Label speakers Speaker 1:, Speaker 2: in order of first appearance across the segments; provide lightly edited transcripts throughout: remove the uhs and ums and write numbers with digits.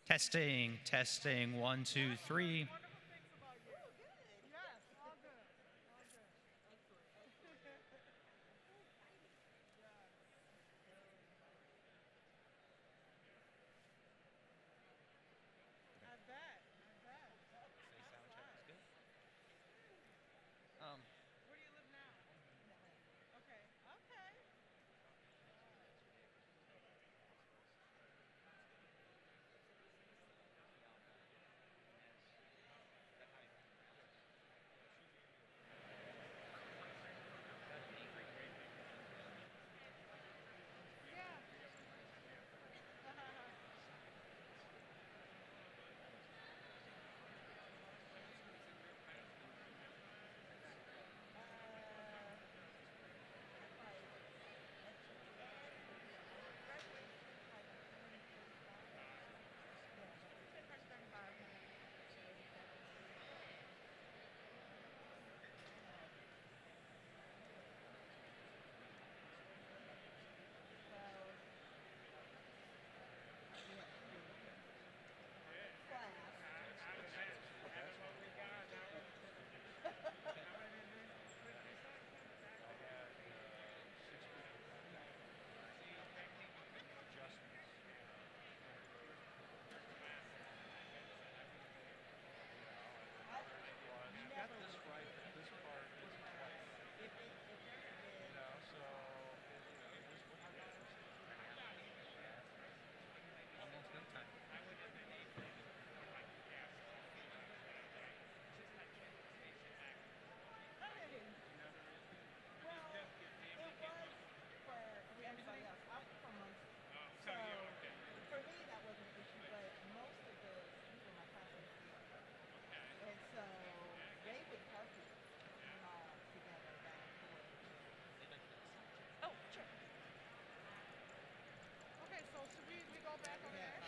Speaker 1: Testing, testing, 1, 2, 3.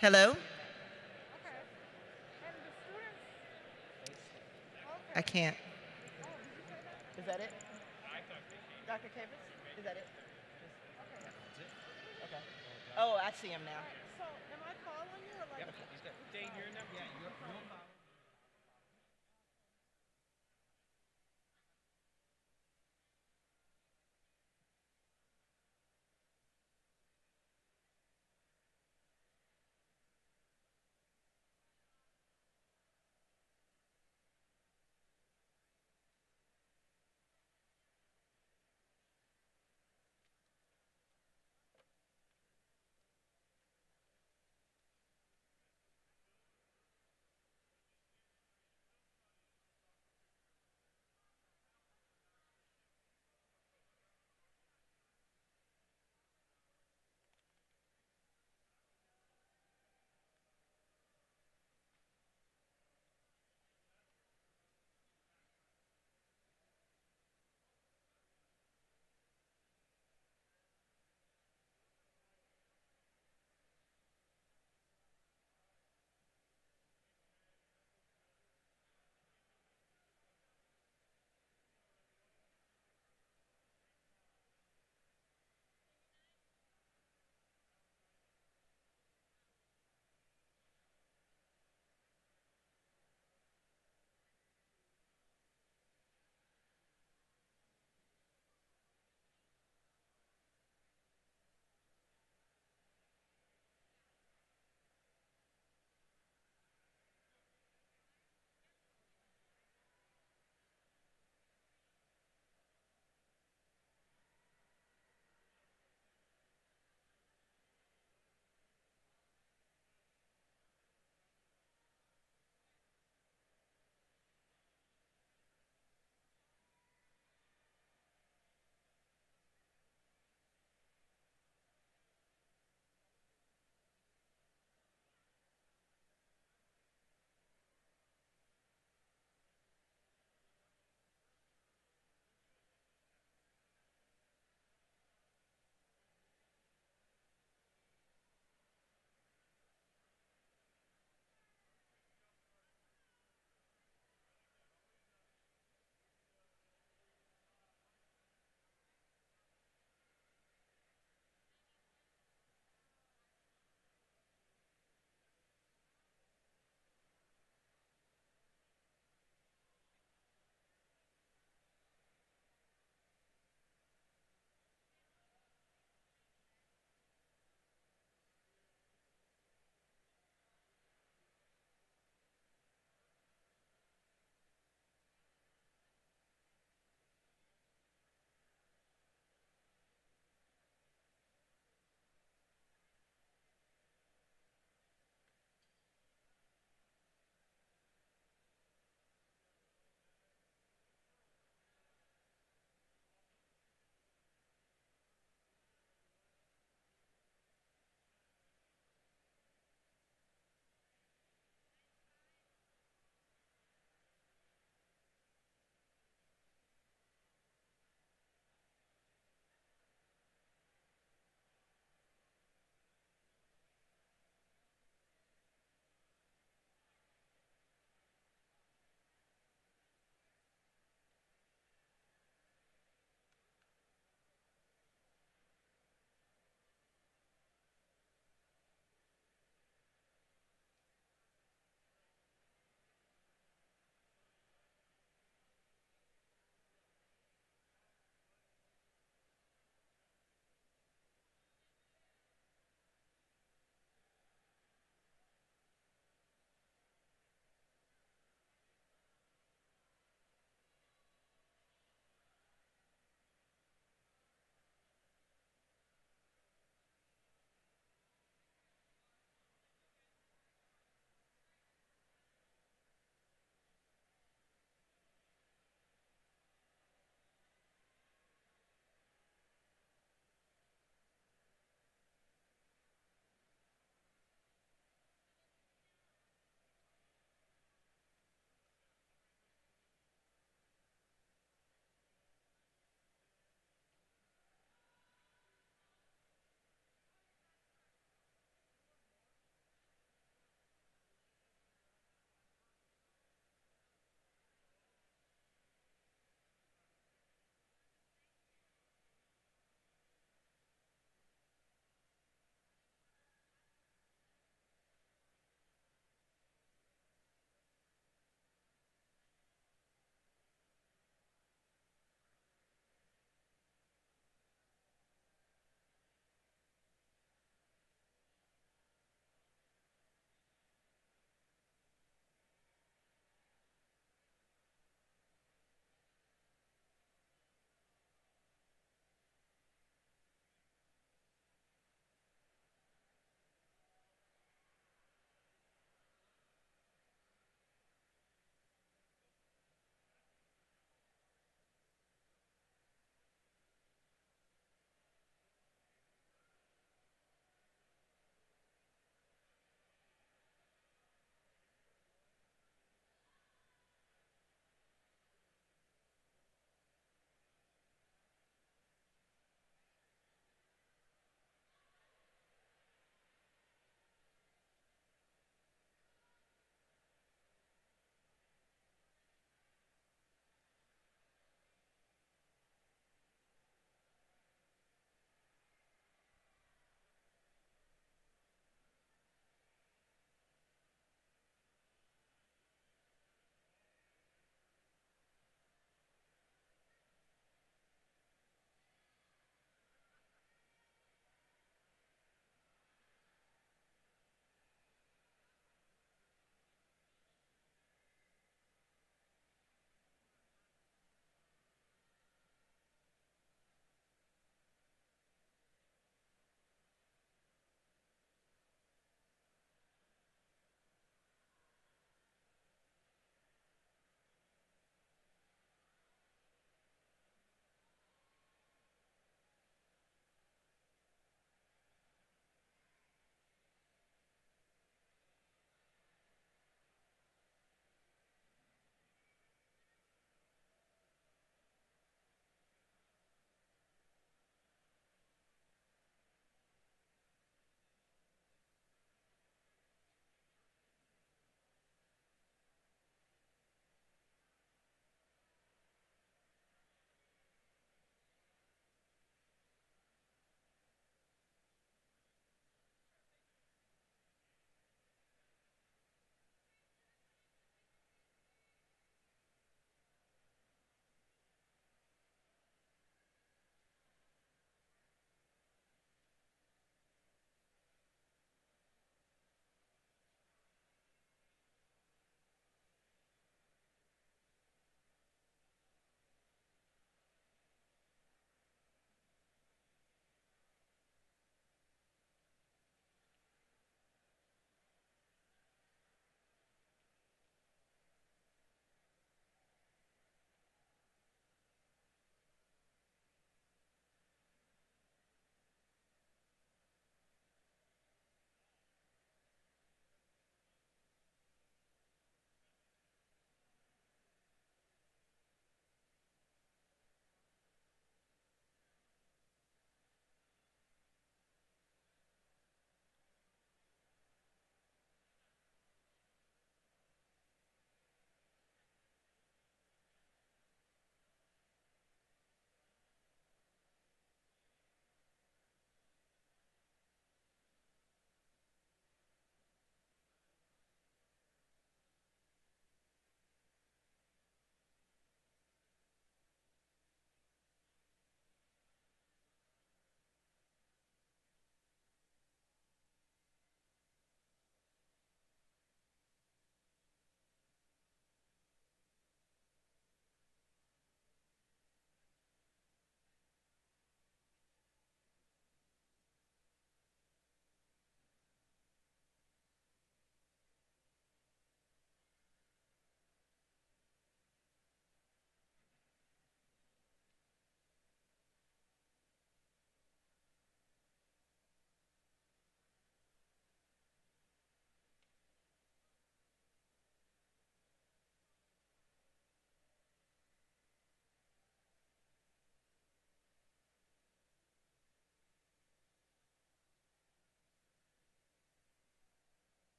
Speaker 2: Hello? I can't. Is that it? Dr. Capers? Is that it? Okay. Oh, I see him now. So, am I following you or like? Yep, he's good. Dave, you're number. Yeah, you're following.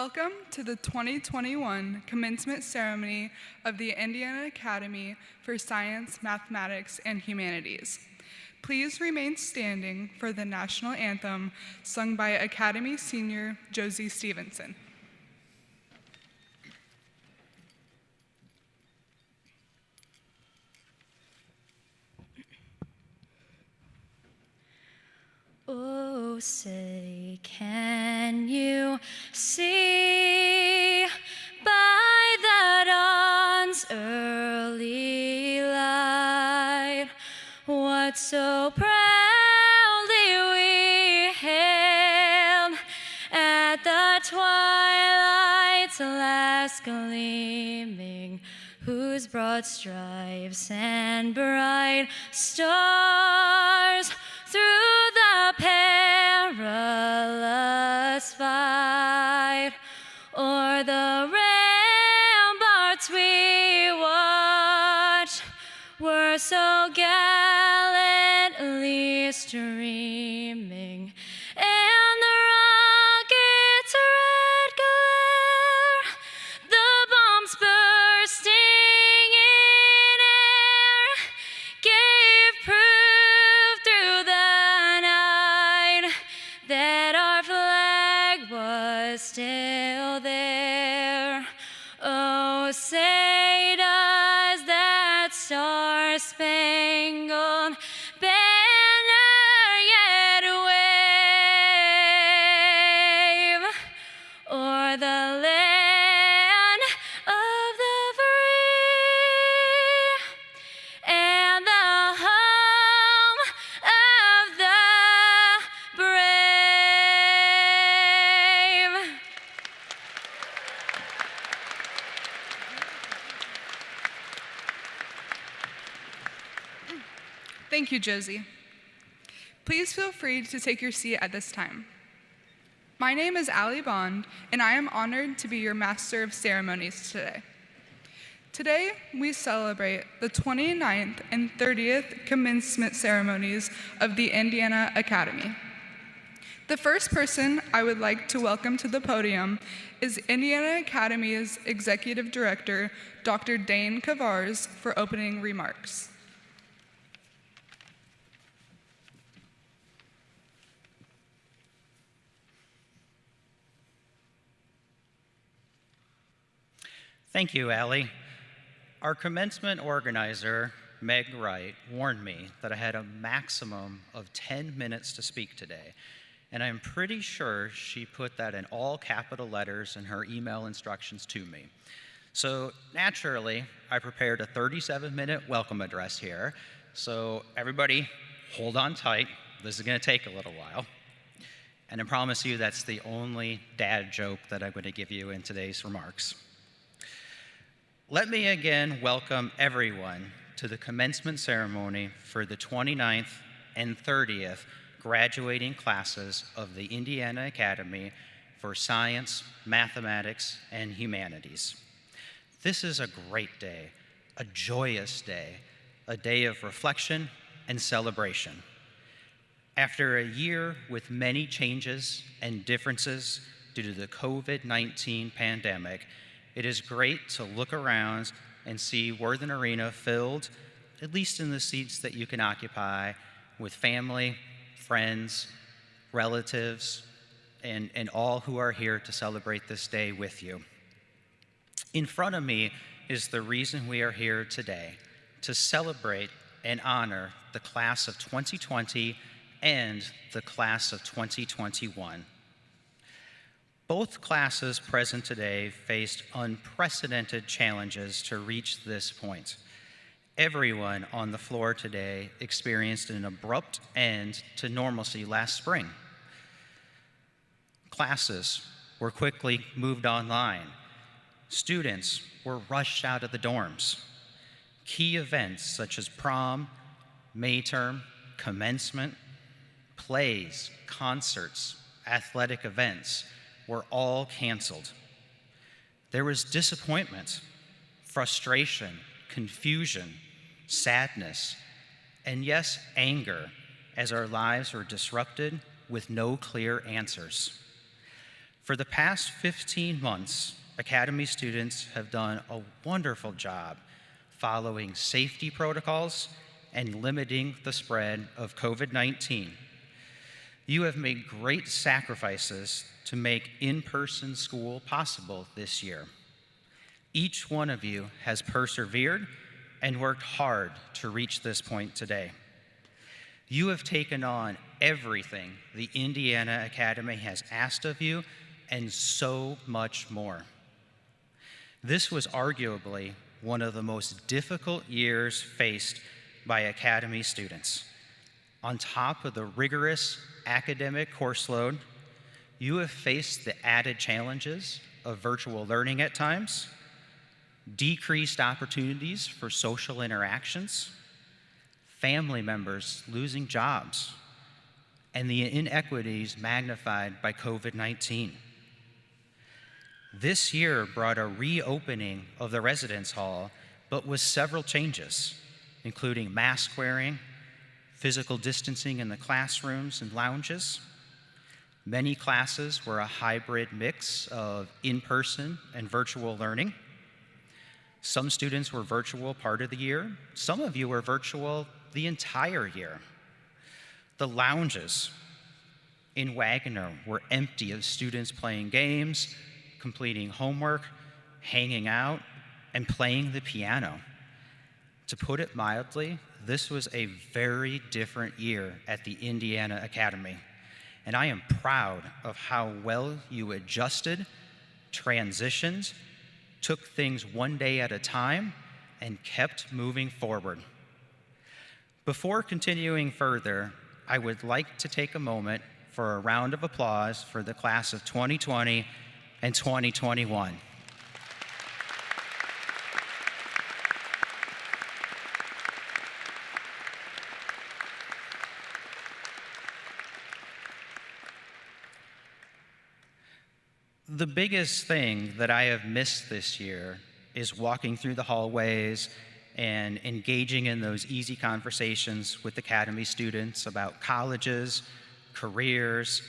Speaker 3: Welcome to the 2021 commencement ceremony of the Indiana Academy for Science, Mathematics, and Humanities. Please remain standing for the national anthem sung by Academy senior Josie Stevenson.
Speaker 4: Oh, say, can you see by the dawn's early light what so proudly we hailed at the twilight's last gleaming, whose broad stripes and bright stars through the perilous fight o'er the ramparts we watched were so gallantly streaming, and the rocket's red glare, the bombs bursting in air, gave proof through the night that our flag was still there. Oh, say does that star-spangled banner yet wave o'er the land of the free and the home of the brave?
Speaker 3: Thank you, Josie. Please feel free to take your seat at this time. My name is Allie Bond, and I am honored to be your Master of Ceremonies today. Today, we celebrate the 29th and 30th commencement ceremonies of the Indiana Academy. The first person I would like to welcome to the podium is Indiana Academy's Executive Director, Dr. Dane Kavars, for opening remarks.
Speaker 1: Thank you, Allie. Our commencement organizer, Meg Wright, warned me that I had a maximum of 10 minutes to speak today, and I'm pretty sure she put that in all capital letters in her email instructions to me. So naturally, I prepared a 37-minute welcome address here. So everybody, hold on tight. This is going to take a little while. And I promise you that's the only dad joke that I'm going to give you in today's remarks. Let me again welcome everyone to the commencement ceremony for the 29th and 30th graduating classes of the Indiana Academy for Science, Mathematics, and Humanities. This is a great day, a joyous day, a day of reflection and celebration. After a year with many changes and differences due to the COVID-19 pandemic, it is great to look around and see Worthen Arena filled, at least in the seats that you can occupy, with family, friends, relatives, and all who are here to celebrate this day with you. In front of me is the reason we are here today, to celebrate and honor the class of 2020 and the class of 2021. Both classes present today faced unprecedented challenges to reach this point. Everyone on the floor today experienced an abrupt end to normalcy last spring. Classes were quickly moved online. Students were rushed out of the dorms. Key events such as prom, May term, commencement, plays, concerts, athletic events were all canceled. There was disappointment, frustration, confusion, sadness, and yes, anger as our lives were disrupted with no clear answers. For the past 15 months, Academy students have done a wonderful job following safety protocols and limiting the spread of COVID-19. You have made great sacrifices to make in-person school possible this year. Each one of you has persevered and worked hard to reach this point today. You have taken on everything the Indiana Academy has asked of you and so much more. This was arguably one of the most difficult years faced by Academy students. On top of the rigorous academic course load, you have faced the added challenges of virtual learning at times, decreased opportunities for social interactions, family members losing jobs, and the inequities magnified by COVID-19. This year brought a reopening of the residence hall, but with several changes, including mask wearing, physical distancing in the classrooms and lounges. Many classes were a hybrid mix of in-person and virtual learning. Some students were virtual part of the year. Some of you were virtual the entire year. The lounges in Wagner were empty of students playing games, completing homework, hanging out, and playing the piano. To put it mildly, this was a very different year at the Indiana Academy, and I am proud of how well you adjusted, transitioned, took things one day at a time, and kept moving forward. Before continuing further, I would like to take a moment for a round of applause for the class of 2020 and 2021. The biggest thing that I have missed this year is walking through the hallways and engaging in those easy conversations with Academy students about colleges, careers,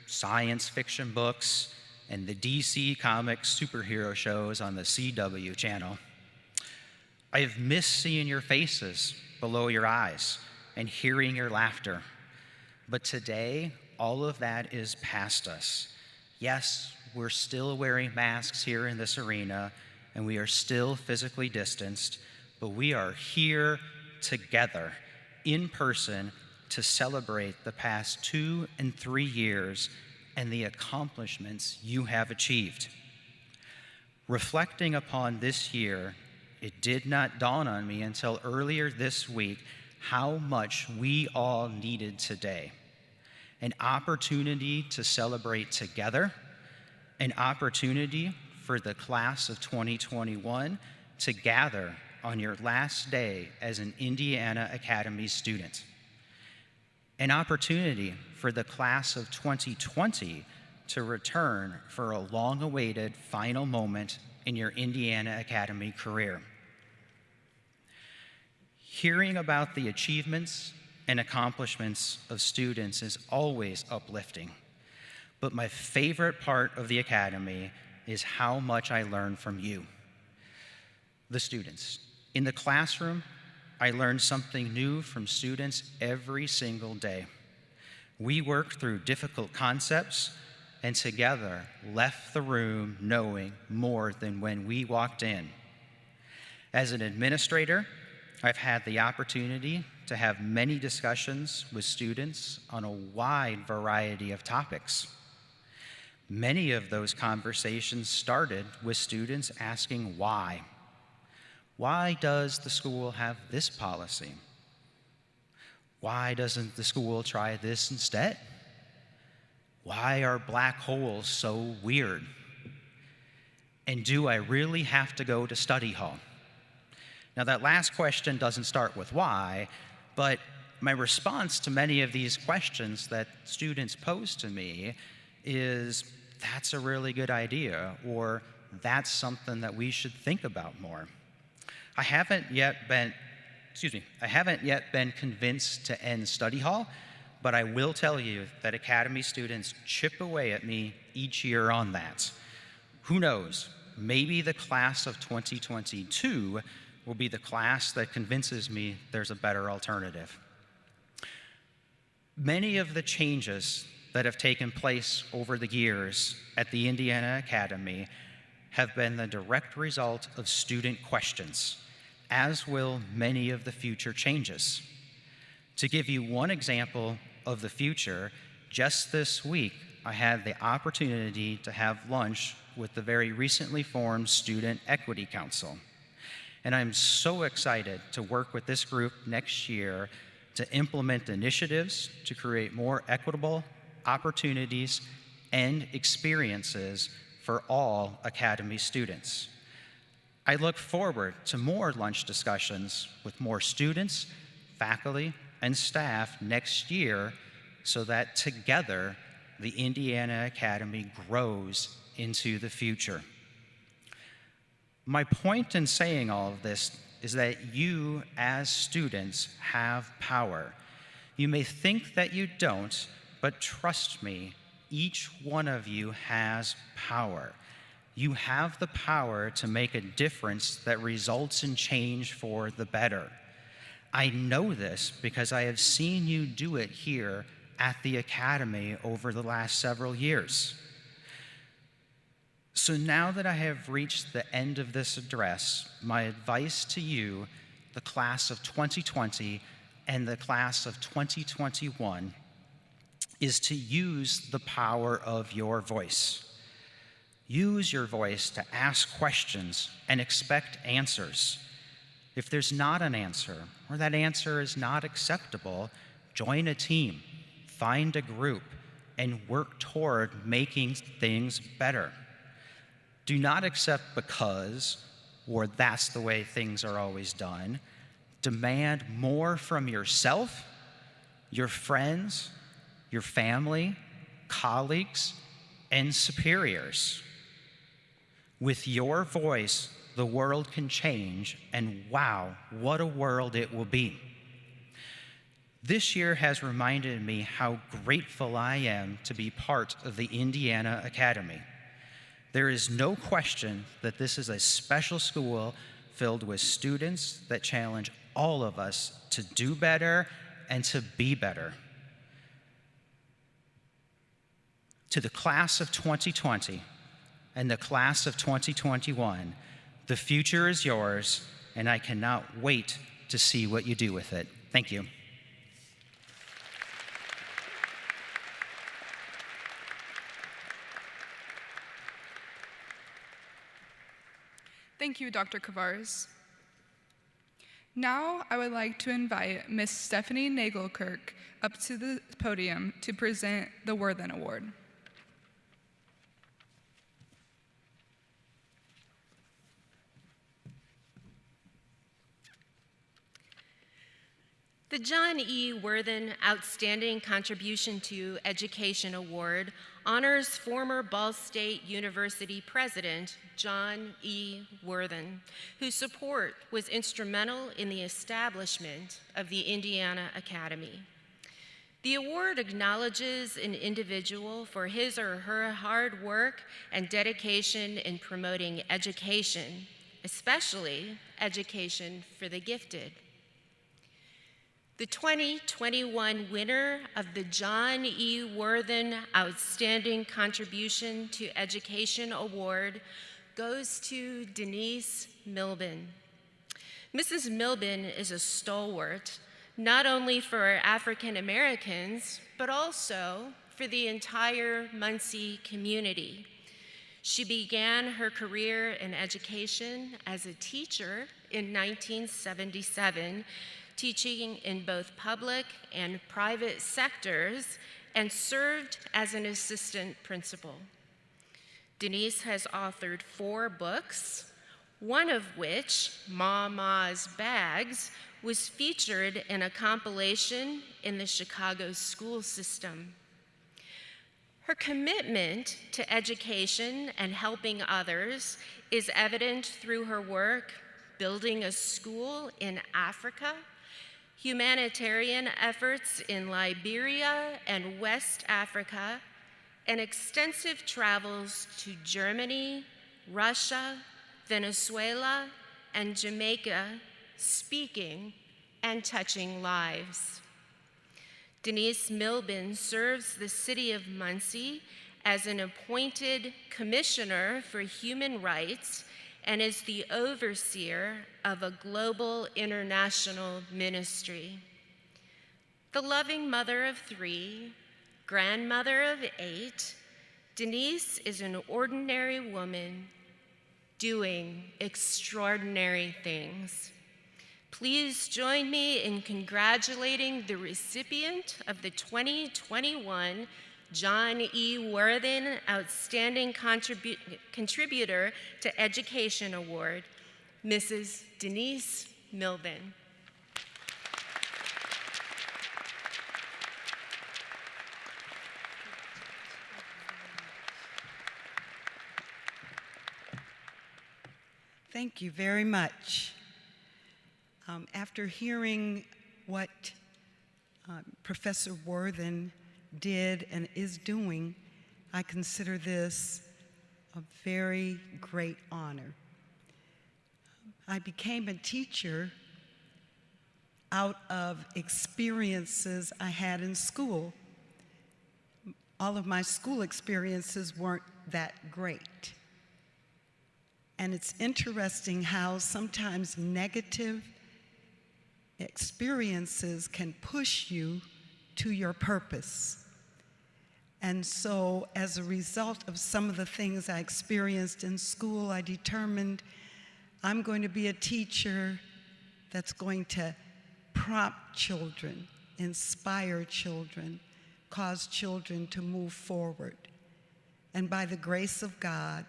Speaker 1: science fiction books, and the DC Comics superhero shows on the CW channel. I have missed seeing your faces below your eyes and hearing your laughter. But today, all of that is past us. Yes, we're still wearing masks here in this arena, and we are still physically distanced, but we are here together in person to celebrate the past 2 and 3 years and the accomplishments you have achieved. Reflecting upon this year, it did not dawn on me until earlier this week how much we all needed today. An opportunity to celebrate together, an opportunity for the class of 2021 to gather on your last day as an Indiana Academy student. An opportunity for the class of 2020 to return for a long-awaited final moment in your Indiana Academy career. Hearing about the achievements and accomplishments of students is always uplifting. But my favorite part of the Academy is how much I learn from you, the students. In the classroom, I learned something new from students every single day. We worked through difficult concepts and together left the room knowing more than when we walked in. As an administrator, I've had the opportunity to have many discussions with students on a wide variety of topics. Many of those conversations started with students asking why. Why does the school have this policy? Why doesn't the school try this instead? Why are black holes so weird? And do I really have to go to study hall? Now, that last question doesn't start with why, but my response to many of these questions that students pose to me is, that's a really good idea, or that's something that we should think about more. I haven't yet been convinced to end study hall, but I will tell you that Academy students chip away at me each year on that. Who knows, maybe the class of 2022 will be the class that convinces me there's a better alternative. Many of the changes that have taken place over the years at the Indiana Academy have been the direct result of student questions, as will many of the future changes. To give you one example of the future, just this week, I had the opportunity to have lunch with the very recently formed Student Equity Council. And I'm so excited to work with this group next year to implement initiatives to create more equitable opportunities and experiences for all Academy students. I look forward to more lunch discussions with more students, faculty, and staff next year so that together the Indiana Academy grows into the future. My point in saying all of this is that you, as students, have power. You may think that you don't, but trust me, each one of you has power. You have the power to make a difference that results in change for the better. I know this because I have seen you do it here at the Academy over the last several years. So now that I have reached the end of this address, my advice to you, the class of 2020 and the class of 2021, is to use the power of your voice. Use your voice to ask questions and expect answers. If there's not an answer, or that answer is not acceptable, join a team, find a group, and work toward making things better. Do not accept because, or that's the way things are always done. Demand more from yourself, your friends, your family, colleagues, and superiors. With your voice, the world can change, and wow, what a world it will be. This year has reminded me how grateful I am to be part of the Indiana Academy. There is no question that this is a special school filled with students that challenge all of us to do better and to be better. To the class of 2020 and the class of 2021, the future is yours, and I cannot wait to see what you do with it. Thank you.
Speaker 3: Thank you, Dr. Kavars. Now I would like to invite Ms. Stephanie Nagelkirk up to the podium to present the Worthen Award.
Speaker 5: The John E. Worthen Outstanding Contribution to Education Award honors former Ball State University President John E. Worthen, whose support was instrumental in the establishment of the Indiana Academy. The award acknowledges an individual for his or her hard work and dedication in promoting education, especially education for the gifted. The 2021 winner of the John E. Worthen Outstanding Contribution to Education Award goes to Denise Milbin. Mrs. Milbin is a stalwart, not only for African Americans, but also for the entire Muncie community. She began her career in education as a teacher in 1977, teaching in both public and private sectors, and served as an assistant principal. Denise has authored 4 books, one of which, Mama's Bags, was featured in a compilation in the Chicago school system. Her commitment to education and helping others is evident through her work building a school in Africa, humanitarian efforts in Liberia and West Africa, and extensive travels to Germany, Russia, Venezuela, and Jamaica, speaking and touching lives. Denise Milbin serves the city of Muncie as an appointed commissioner for human rights and is the overseer of a global international ministry. The loving mother of 3, grandmother of 8, Denise is an ordinary woman doing extraordinary things. Please join me in congratulating the recipient of the 2021 John E. Worthen Outstanding Contributor to Education Award, Mrs. Denise Milbin.
Speaker 6: Thank you very much. After hearing what Professor Worthen did and is doing, I consider this a very great honor. I became a teacher out of experiences I had in school. All of my school experiences weren't that great. And it's interesting how sometimes negative experiences can push you to your purpose. And so as a result of some of the things I experienced in school, I determined I'm going to be a teacher that's going to prompt children, inspire children, cause children to move forward. And by the grace of God,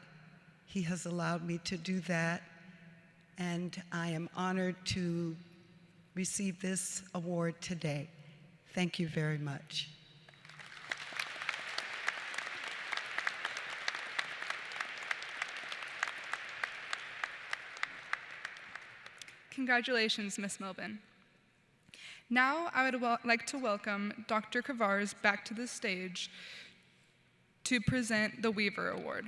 Speaker 6: He has allowed me to do that, and I am honored to receive this award today. Thank you very much.
Speaker 3: Congratulations, Ms. Milbin. Now I would like to welcome Dr. Kavars back to the stage to present the Weaver Award.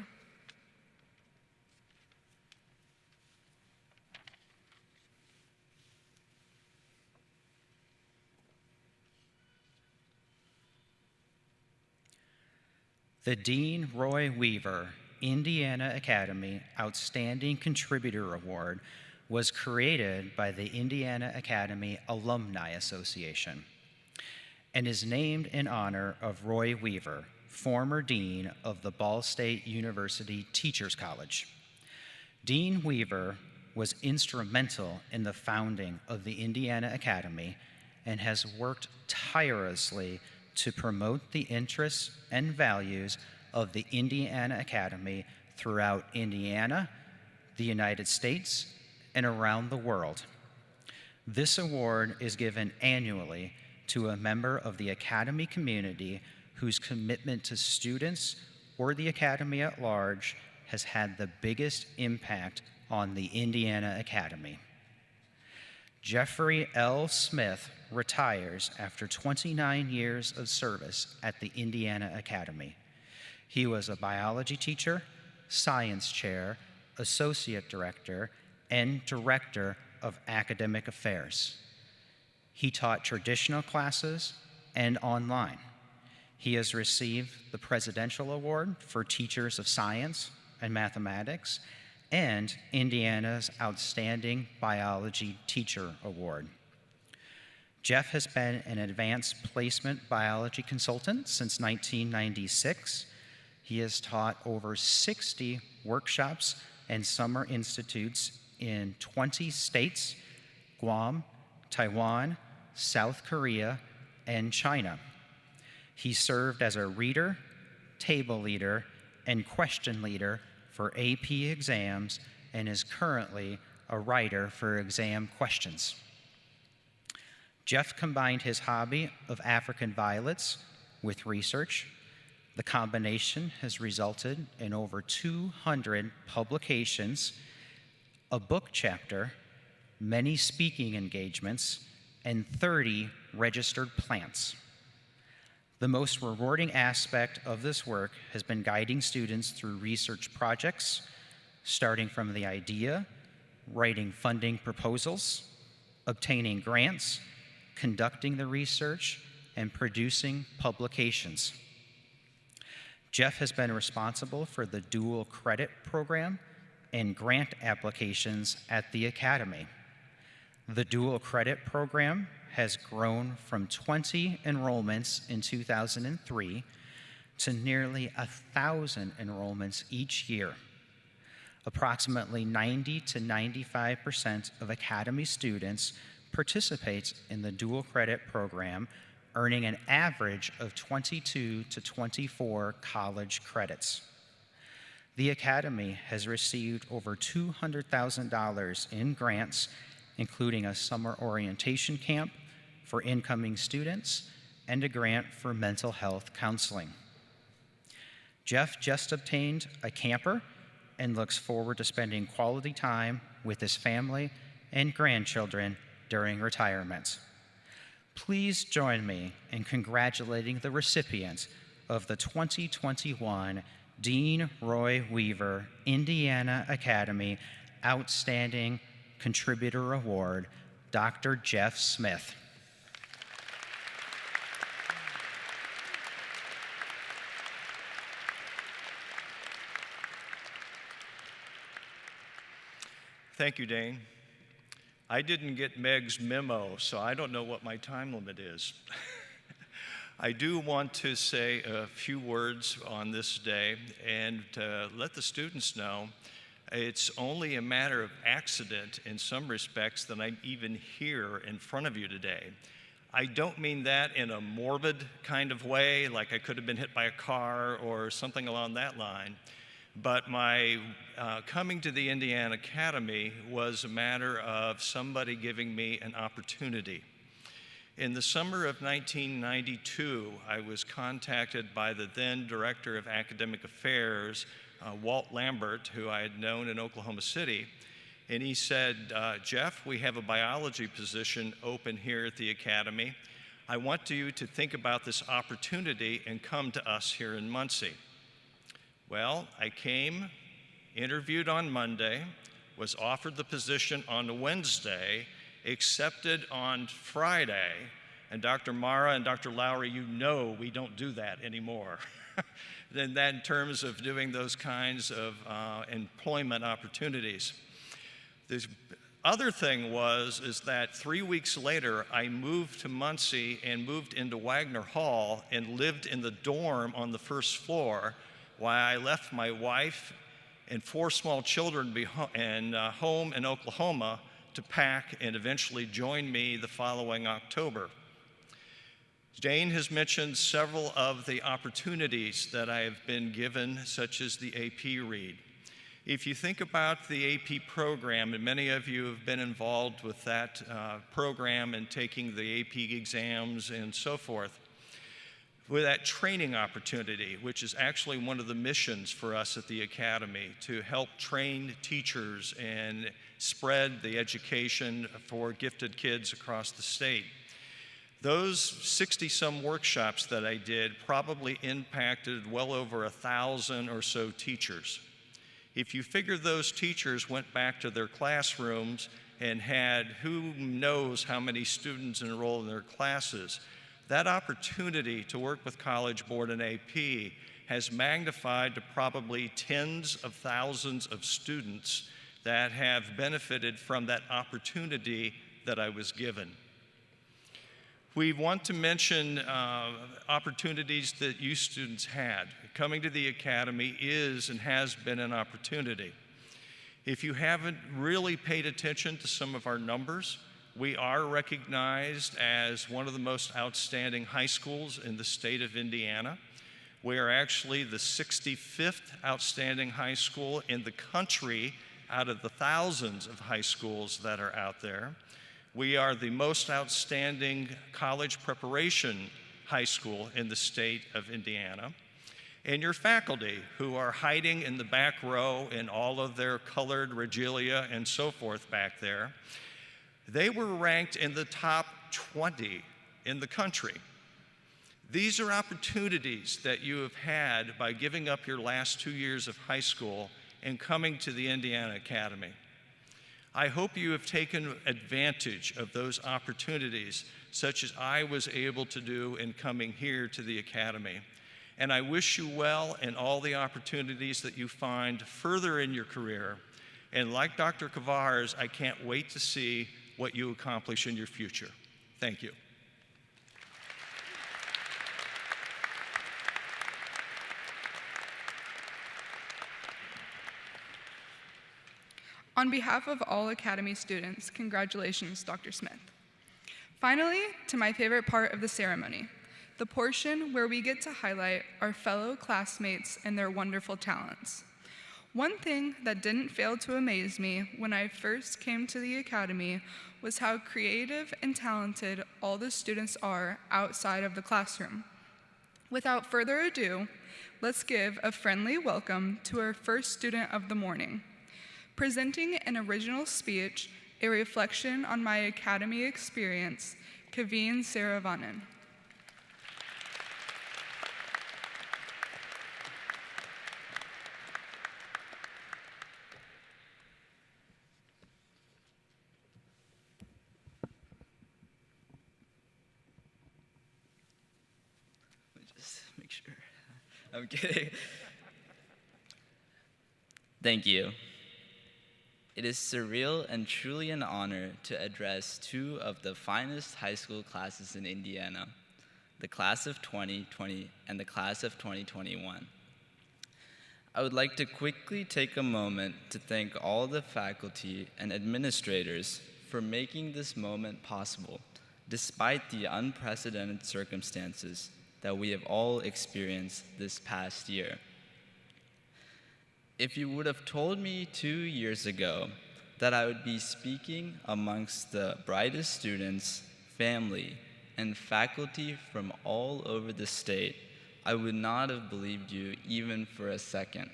Speaker 1: The Dean Roy Weaver Indiana Academy Outstanding Contributor Award was created by the Indiana Academy Alumni Association and is named in honor of Roy Weaver, former dean of the Ball State University Teachers College. Dean Weaver was instrumental in the founding of the Indiana Academy and has worked tirelessly to promote the interests and values of the Indiana Academy throughout Indiana, the United States, and around the world. This award is given annually to a member of the Academy community whose commitment to students or the Academy at large has had the biggest impact on the Indiana Academy. Jeffrey L. Smith retires after 29 years of service at the Indiana Academy. He was a biology teacher, science chair, associate director, and director of academic affairs. He taught traditional classes and online. He has received the Presidential Award for Teachers of Science and Mathematics and Indiana's Outstanding Biology Teacher Award. Jeff has been an advanced placement biology consultant since 1996. He has taught over 60 workshops and summer institutes in 20 states, Guam, Taiwan, South Korea, and China. He served as a reader, table leader, and question leader for AP exams and is currently a writer for exam questions. Jeff combined his hobby of African violets with research. The combination has resulted in over 200 publications, a book chapter, many speaking engagements, and 30 registered plants. The most rewarding aspect of this work has been guiding students through research projects, starting from the idea, writing funding proposals, obtaining grants, conducting the research, and producing publications. Jeff has been responsible for the dual credit program and grant applications at the Academy. The dual credit program has grown from 20 enrollments in 2003 to nearly 1,000 enrollments each year. Approximately 90 to 95% of Academy students participate in the dual credit program, earning an average of 22 to 24 college credits. The Academy has received over $200,000 in grants, including a summer orientation camp for incoming students and a grant for mental health counseling. Jeff just obtained a camper and looks forward to spending quality time with his family and grandchildren during retirement. Please join me in congratulating the recipient of the 2021 Dean Roy Weaver Indiana Academy Outstanding Contributor Award, Dr. Jeff Smith.
Speaker 7: Thank you, Dane. I didn't get Meg's memo, so I don't know what my time limit is. I do want to say a few words on this day and let the students know it's only a matter of accident in some respects that I'm even here in front of you today. I don't mean that in a morbid kind of way, like I could have been hit by a car or something along that line. But my coming to the Indiana Academy was a matter of somebody giving me an opportunity. In the summer of 1992, I was contacted by the then Director of Academic Affairs, Walt Lambert, who I had known in Oklahoma City, and he said, Jeff, we have a biology position open here at the Academy. I want you to think about this opportunity and come to us here in Muncie. Well, I came, interviewed on Monday, was offered the position on Wednesday, accepted on Friday, and Dr. Mara and Dr. Lowry, you know we don't do that anymore. Then that in terms of doing those kinds of employment opportunities. The other thing is that 3 weeks later, I moved to Muncie and moved into Wagner Hall and lived in the dorm on the first floor, while I left my wife and 4 small children home in Oklahoma to pack and eventually join me the following October. Dane has mentioned several of the opportunities that I have been given, such as the AP read. If you think about the AP program, and many of you have been involved with that program and taking the AP exams and so forth, with that training opportunity, which is actually one of the missions for us at the Academy, to help train teachers and spread the education for gifted kids across the state. Those 60-some workshops that I did probably impacted well over 1,000 or so teachers. If you figure those teachers went back to their classrooms and had who knows how many students enrolled in their classes, that opportunity to work with College Board and AP has magnified to probably tens of thousands of students that have benefited from that opportunity that I was given. We want to mention opportunities that you students had. Coming to the Academy is and has been an opportunity. If you haven't really paid attention to some of our numbers, we are recognized as one of the most outstanding high schools in the state of Indiana. We are actually the 65th outstanding high school in the country out of the thousands of high schools that are out there. We are the most outstanding college preparation high school in the state of Indiana. And your faculty, who are hiding in the back row in all of their colored regalia and so forth back there, They were ranked in the top 20 in the country. These are opportunities that you have had by giving up your last 2 years of high school and coming to the Indiana Academy. I hope you have taken advantage of those opportunities, such as I was able to do in coming here to the Academy. And I wish you well in all the opportunities that you find further in your career. And like Dr. Kavars, I can't wait to see what you accomplish in your future. Thank you.
Speaker 3: On behalf of all Academy students, congratulations, Dr. Smith. Finally, to my favorite part of the ceremony, the portion where we get to highlight our fellow classmates and their wonderful talents. One thing that didn't fail to amaze me when I first came to the Academy was how creative and talented all the students are outside of the classroom. Without further ado, let's give a friendly welcome to our first student of the morning. Presenting an original speech, a reflection on my Academy experience, Kaveen Saravanan.
Speaker 8: Let me just make sure. I'm kidding. Thank you. It is surreal and truly an honor to address two of the finest high school classes in Indiana, the class of 2020 and the class of 2021. I would like to quickly take a moment to thank all the faculty and administrators for making this moment possible, despite the unprecedented circumstances that we have all experienced this past year. If you would have told me 2 years ago that I would be speaking amongst the brightest students, family, and faculty from all over the state, I would not have believed you even for a second.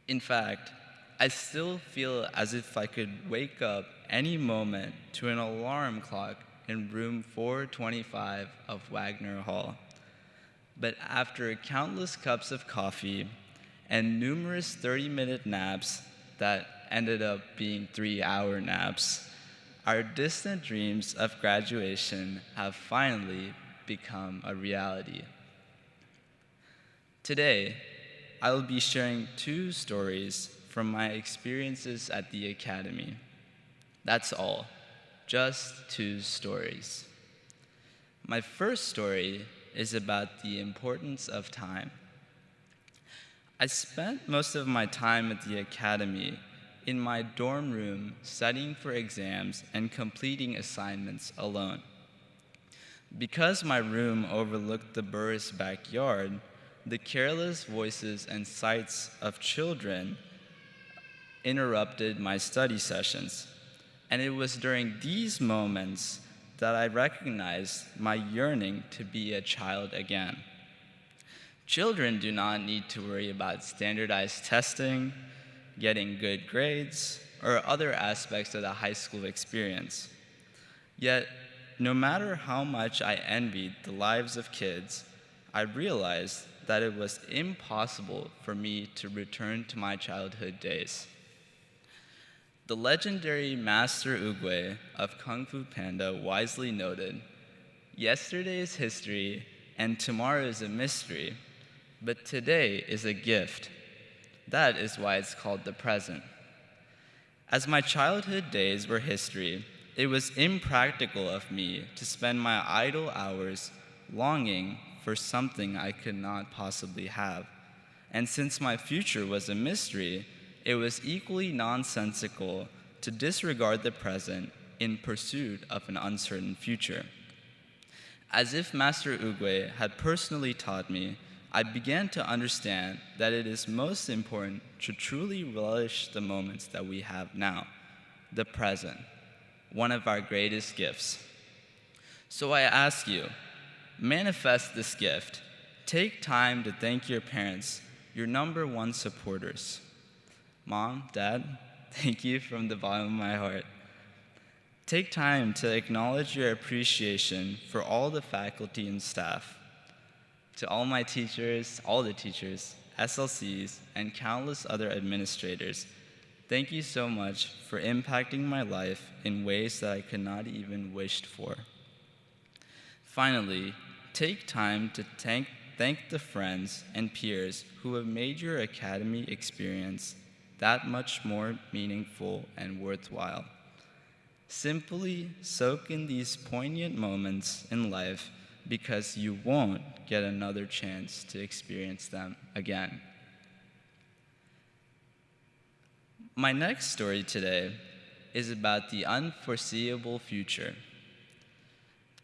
Speaker 8: In fact, I still feel as if I could wake up any moment to an alarm clock in room 425 of Wagner Hall. But after countless cups of coffee and numerous 30-minute naps that ended up being 3-hour naps, our distant dreams of graduation have finally become a reality. Today, I will be sharing 2 stories from my experiences at the Academy. That's all, just 2 stories. My first story is about the importance of time. I spent most of my time at the Academy in my dorm room studying for exams and completing assignments alone. Because my room overlooked the Burris backyard, the careless voices and sights of children interrupted my study sessions. And it was during these moments that I recognized my yearning to be a child again. Children do not need to worry about standardized testing, getting good grades, or other aspects of the high school experience. Yet, no matter how much I envied the lives of kids, I realized that it was impossible for me to return to my childhood days. The legendary Master Oogway of Kung Fu Panda wisely noted, "Yesterday is history and tomorrow is a mystery, but today is a gift. That is why it's called the present." As my childhood days were history, it was impractical of me to spend my idle hours longing for something I could not possibly have. And since my future was a mystery, it was equally nonsensical to disregard the present in pursuit of an uncertain future. As if Master Oogway had personally taught me, I began to understand that it is most important to truly relish the moments that we have now, the present, one of our greatest gifts. So I ask you, manifest this gift. Take time to thank your parents, your #1 supporters. Mom, Dad, thank you from the bottom of my heart. Take time to acknowledge your appreciation for all the faculty and staff. To all my teachers, all the teachers, SLCs, and countless other administrators, thank you so much for impacting my life in ways that I could not even wished for. Finally, take time to thank the friends and peers who have made your academy experience that much more meaningful and worthwhile. Simply soak in these poignant moments in life because you won't get another chance to experience them again. My next story today is about the unforeseeable future.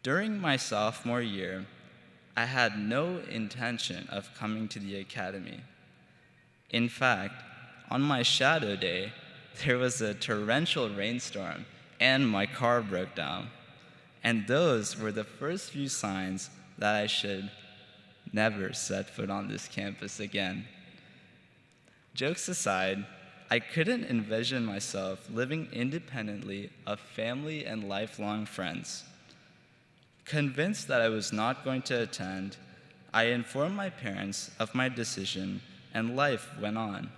Speaker 8: During my sophomore year, I had no intention of coming to the academy. In fact, on my shadow day, there was a torrential rainstorm and my car broke down. And those were the first few signs that I should never set foot on this campus again. Jokes aside, I couldn't envision myself living independently of family and lifelong friends. Convinced that I was not going to attend, I informed my parents of my decision, and life went on.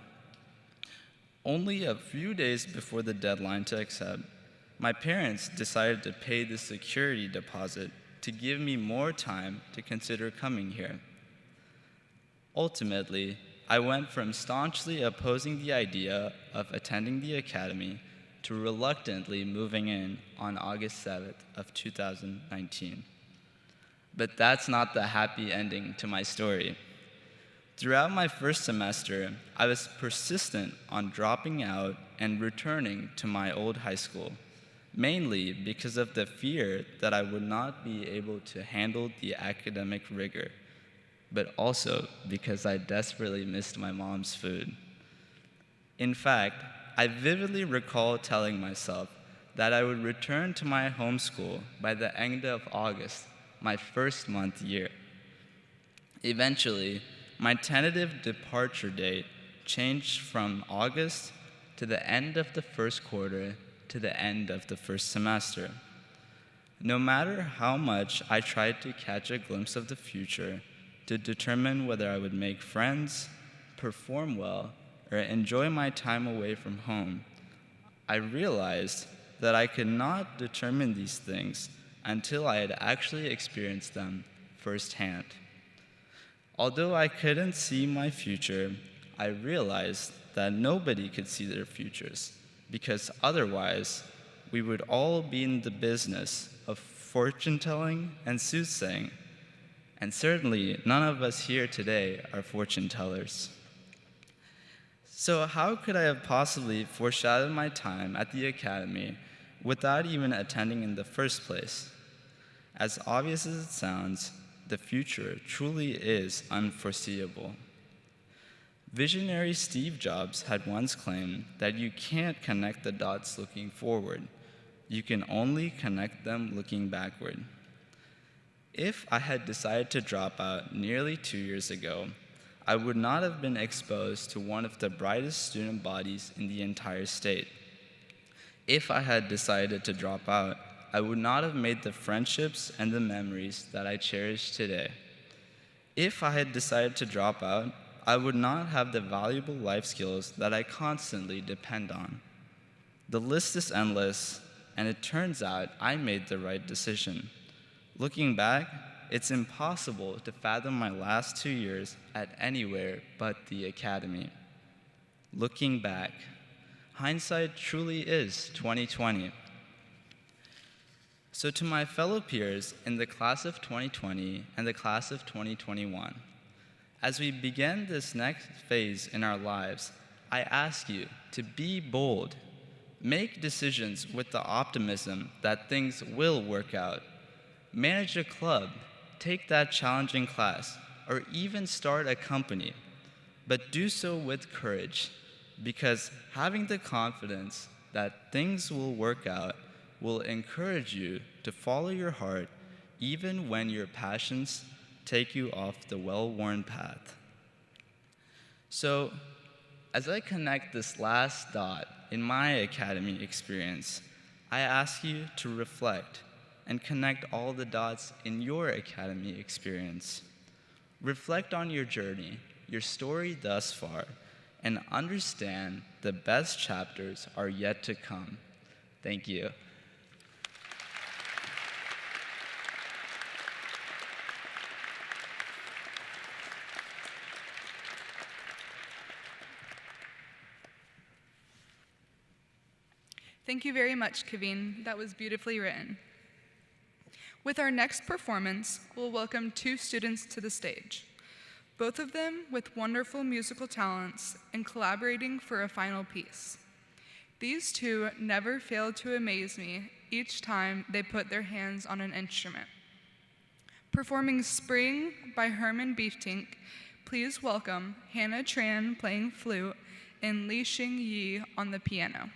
Speaker 8: Only a few days before the deadline to accept, my parents decided to pay the security deposit to give me more time to consider coming here. Ultimately, I went from staunchly opposing the idea of attending the academy to reluctantly moving in on August 7th of 2019. But that's not the happy ending to my story. Throughout my first semester, I was persistent on dropping out and returning to my old high school, mainly because of the fear that I would not be able to handle the academic rigor, but also because I desperately missed my mom's food. In fact, I vividly recall telling myself that I would return to my home school by the end of August, my first month year. Eventually, my tentative departure date changed from August to the end of the first quarter to the end of the first semester. No matter how much I tried to catch a glimpse of the future to determine whether I would make friends, perform well, or enjoy my time away from home, I realized that I could not determine these things until I had actually experienced them firsthand. Although I couldn't see my future, I realized that nobody could see their futures, because otherwise, we would all be in the business of fortune-telling and soothsaying, and certainly none of us here today are fortune-tellers. So how could I have possibly foreshadowed my time at the academy without even attending in the first place? As obvious as it sounds, the future truly is unforeseeable. Visionary Steve Jobs had once claimed that you can't connect the dots looking forward. You can only connect them looking backward. If I had decided to drop out nearly 2 years ago, I would not have been exposed to one of the brightest student bodies in the entire state. If I had decided to drop out, I would not have made the friendships and the memories that I cherish today. If I had decided to drop out, I would not have the valuable life skills that I constantly depend on. The list is endless, and it turns out I made the right decision. Looking back, it's impossible to fathom my last 2 years at anywhere but the academy. Looking back, hindsight truly is 20/20. So to my fellow peers in the class of 2020 and the class of 2021, as we begin this next phase in our lives, I ask you to be bold. Make decisions with the optimism that things will work out. Manage a club, take that challenging class, or even start a company. But do so with courage, because having the confidence that things will work out will encourage you to follow your heart even when your passions take you off the well-worn path. So, as I connect this last dot in my academy experience, I ask you to reflect and connect all the dots in your academy experience. Reflect on your journey, your story thus far, and understand the best chapters are yet to come. Thank you.
Speaker 3: Thank you very much, Kaveen. That was beautifully written. With our next performance, we'll welcome two students to the stage, both of them with wonderful musical talents and collaborating for a final piece. These two never fail to amaze me each time they put their hands on an instrument. Performing Spring by Herman Beeftink, please welcome Hannah Tran playing flute and Li Xing Yi on the piano.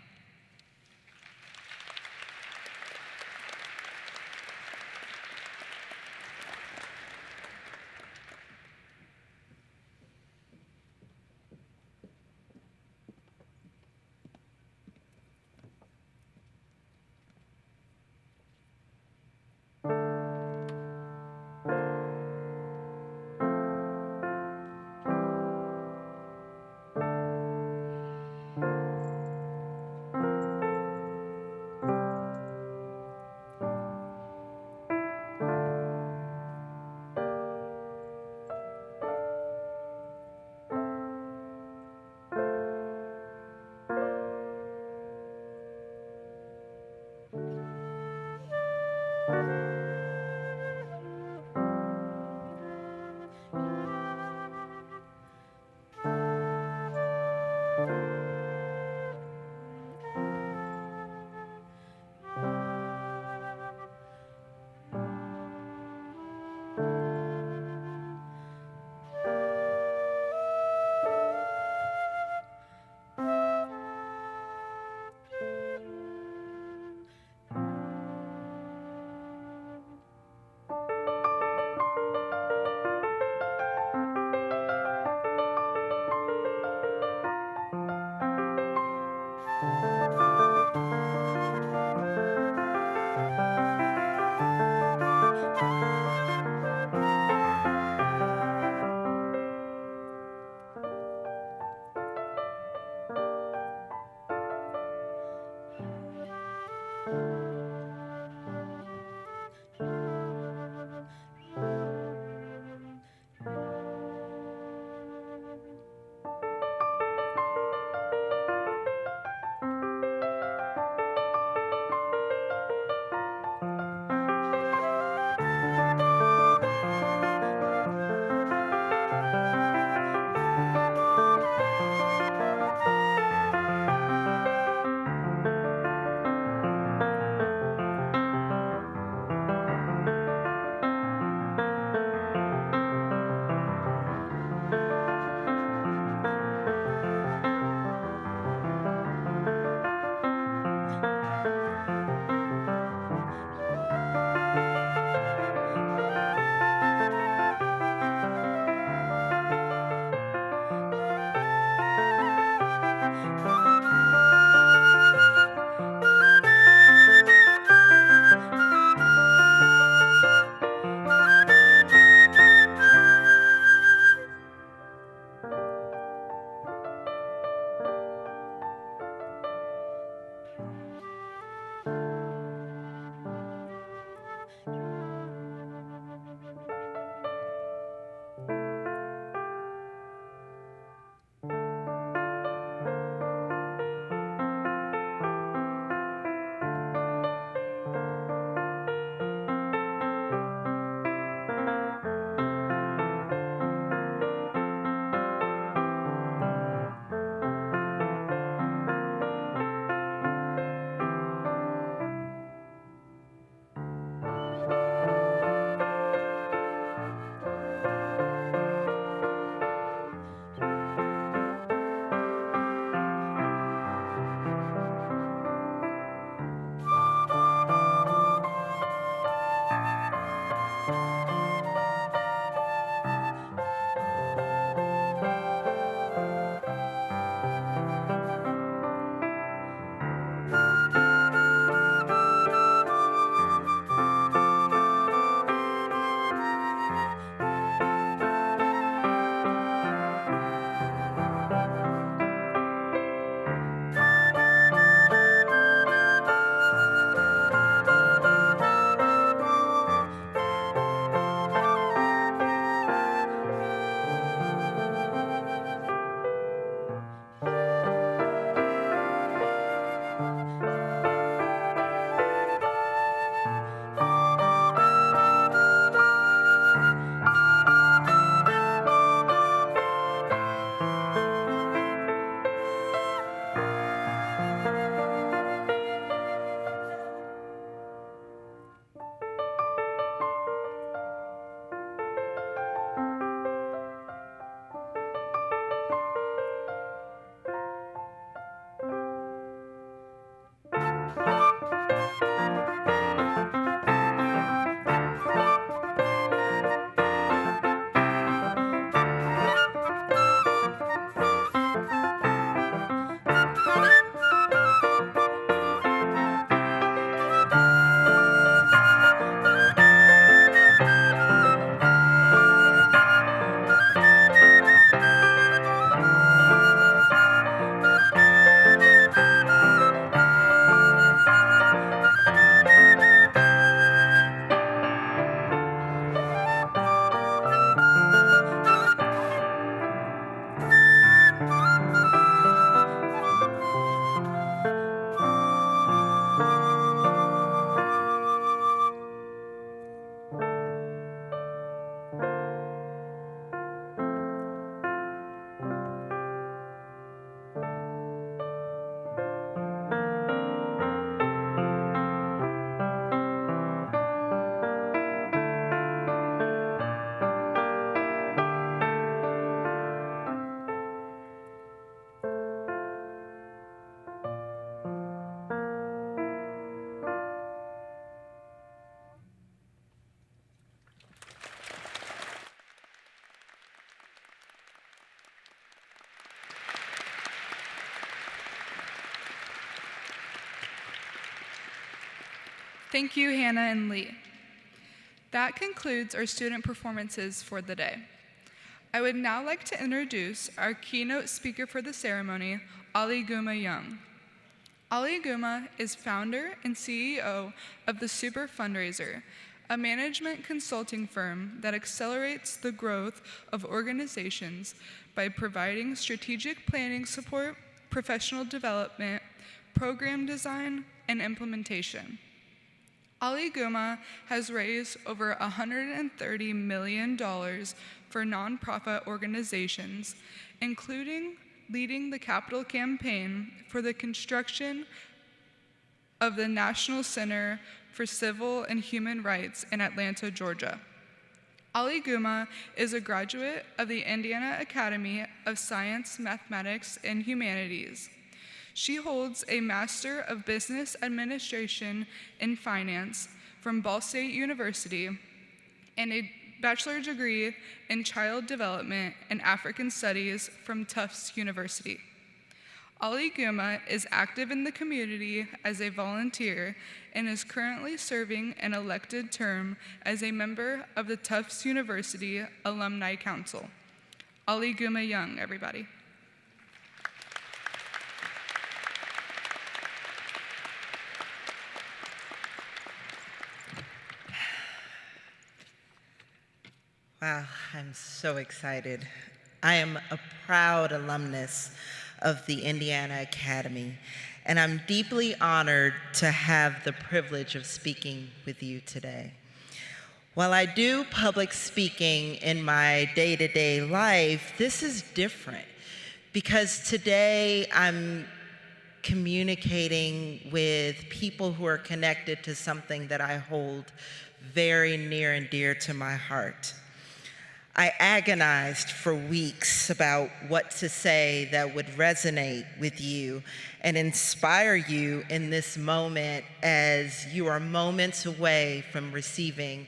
Speaker 3: Thank you, Hannah and Lee. That concludes our student performances for the day. I would now like to introduce our keynote speaker for the ceremony, Ali Guma Young. Ali Guma is founder and CEO of the Super Fundraiser, a management consulting firm that accelerates the growth of organizations by providing strategic planning support, professional development, program design, and implementation. Ali Guma has raised over $130 million for nonprofit organizations, including leading the capital campaign for the construction of the National Center for Civil and Human Rights in Atlanta, Georgia. Ali Guma is a graduate of the Indiana Academy of Science, Mathematics, and Humanities. She holds a Master of Business Administration in Finance from Ball State University and a bachelor's degree in Child Development and African Studies from Tufts University. Ali Guma is active in the community as a volunteer and is currently serving an elected term as a member of the Tufts University Alumni Council. Ali Guma Young, everybody.
Speaker 2: Wow, I'm so excited. I am a proud alumnus of the Indiana Academy, and I'm deeply honored to have the privilege of speaking with you today. While I do public speaking in my day-to-day life, this is different because today I'm communicating with people who are connected to something that I hold very near and dear to my heart. I agonized for weeks about what to say that would resonate with you and inspire you in this moment as you are moments away from receiving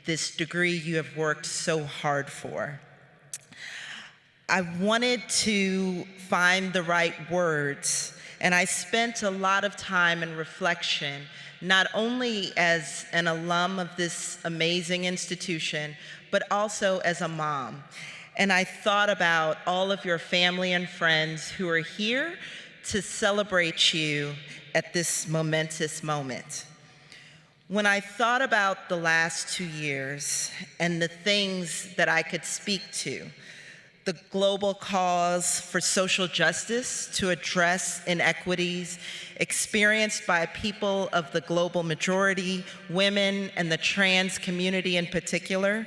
Speaker 2: this degree you have worked so hard for. I wanted to find the right words, and I spent a lot of time in reflection, not only as an alum of this amazing institution, but also as a mom. And I thought about all of your family and friends who are here to celebrate you at this momentous moment. When I thought about the last 2 years and the things that I could speak to, the global cause for social justice to address inequities experienced by people of the global majority, women, and the trans community in particular,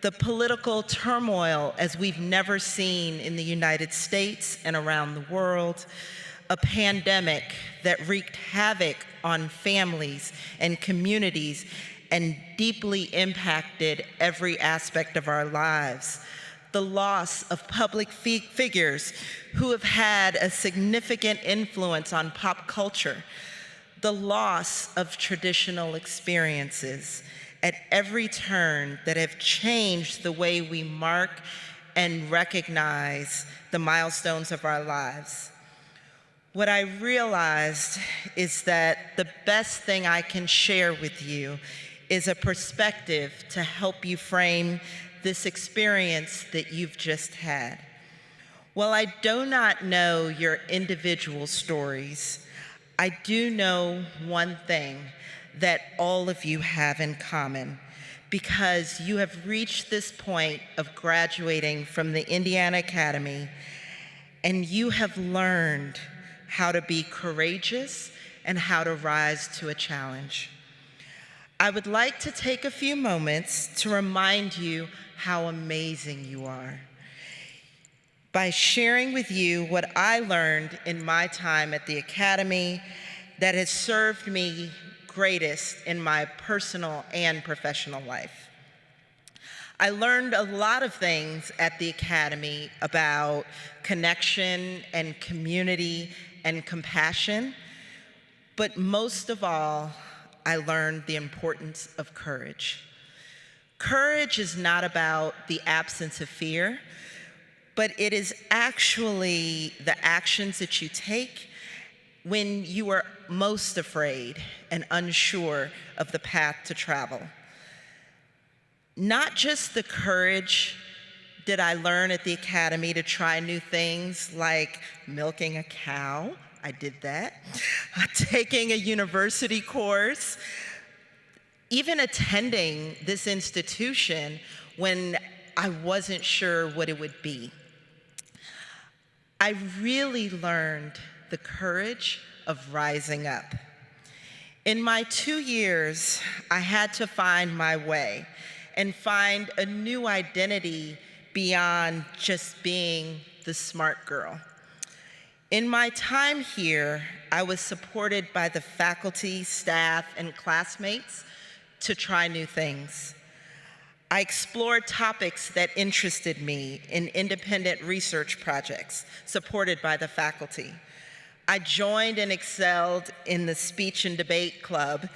Speaker 2: the political turmoil as we've never seen in the United States and around the world, a pandemic that wreaked havoc on families and communities and deeply impacted every aspect of our lives, the loss of public figures who have had a significant influence on pop culture, the loss of traditional experiences at every turn that have changed the way we mark and recognize the milestones of our lives. What I realized is that the best thing I can share with you is a perspective to help you frame this experience that you've just had. While I do not know your individual stories, I do know one thing that all of you have in common, because you have reached this point of graduating from the Indiana Academy and you have learned how to be courageous and how to rise to a challenge. I would like to take a few moments to remind you how amazing you are by sharing with you what I learned in my time at the Academy that has served me greatest in my personal and professional life. I learned a lot of things at the Academy about connection and community and compassion, but most of all, I learned the importance of courage. Courage is not about the absence of fear, but it is actually the actions that you take when you were most afraid and unsure of the path to travel. Not just the courage did I learn at the academy to try new things like milking a cow, I did that, taking a university course, even attending this institution when I wasn't sure what it would be. I really learned the courage of rising up. In my 2 years, I had to find my way and find a new identity beyond just being the smart girl. In my time here, I was supported by the faculty, staff, and classmates to try new things. I explored topics that interested me in independent research projects supported by the faculty. I joined and excelled in the speech and debate club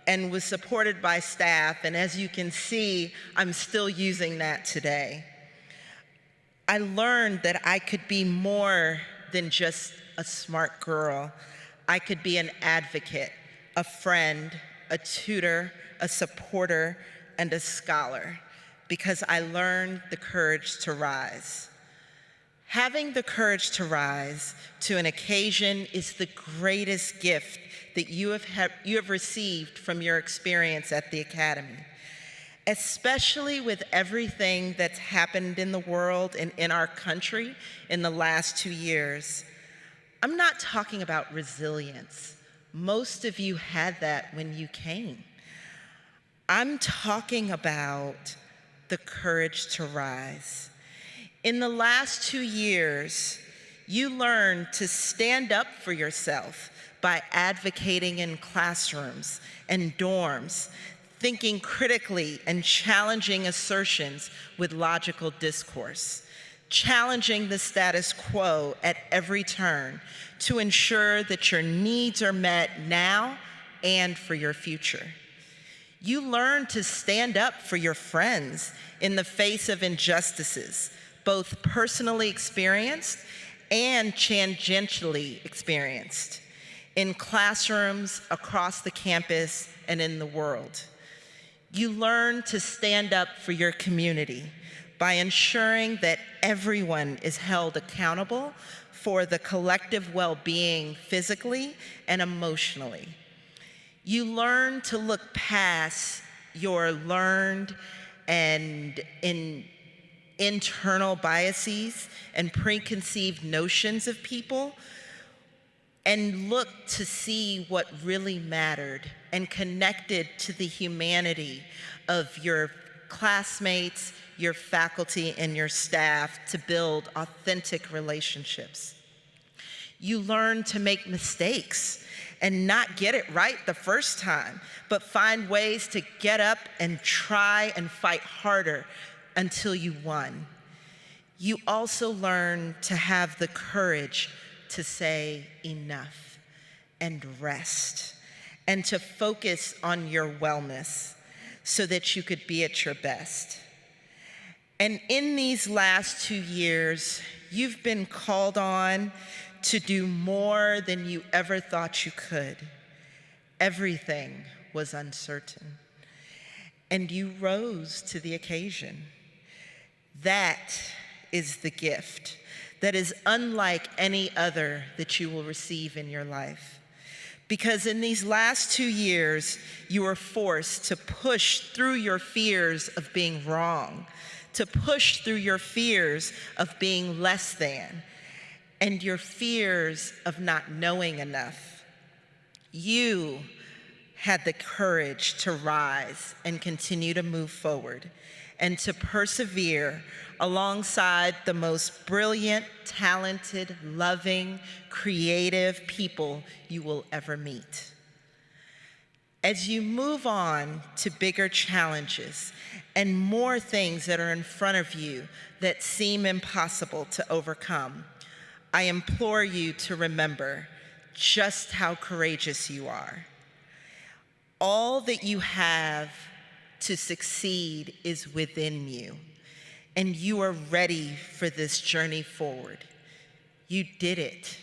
Speaker 2: and was supported by staff, and as you can see, I'm still using that today. I learned that I could be more than just a smart girl. I could be an advocate, a friend, a tutor, a supporter, and a scholar, because I learned the courage to rise. Having the courage to rise to an occasion is the greatest gift that you have received from your experience at the Academy. Especially with everything that's happened in the world and in our country in the last 2 years. I'm not talking about resilience. Most of you had that when you came. I'm talking about the courage to rise. In the last 2 years, you learned to stand up for yourself by advocating in classrooms and dorms, thinking critically and challenging assertions with logical discourse, challenging the status quo at every turn to ensure that your needs are met now and for your future. You learn to stand up for your friends in the face of injustices, both personally experienced and tangentially experienced, in classrooms, across the campus, and in the world. You learn to stand up for your community by ensuring that everyone is held accountable for the collective well-being physically and emotionally. You learn to look past your learned and internal biases and preconceived notions of people and look to see what really mattered and connected to the humanity of your classmates, your faculty, and your staff to build authentic relationships. You learn to make mistakes and not get it right the first time, but find ways to get up and try and fight harder until you won. You also learn to have the courage to say enough and rest and to focus on your wellness so that you could be at your best. And in these last 2 years, you've been called on to do more than you ever thought you could. Everything was uncertain, and you rose to the occasion. That is the gift that is unlike any other that you will receive in your life. Because in these last 2 years, you were forced to push through your fears of being wrong, to push through your fears of being less than, and your fears of not knowing enough. You had the courage to rise and continue to move forward and to persevere alongside the most brilliant, talented, loving, creative people you will ever meet. As you move on to bigger challenges and more things that are in front of you that seem impossible to overcome, I implore you to remember just how courageous you are. All that you have to succeed is within you, and you are ready for this journey forward. You did it,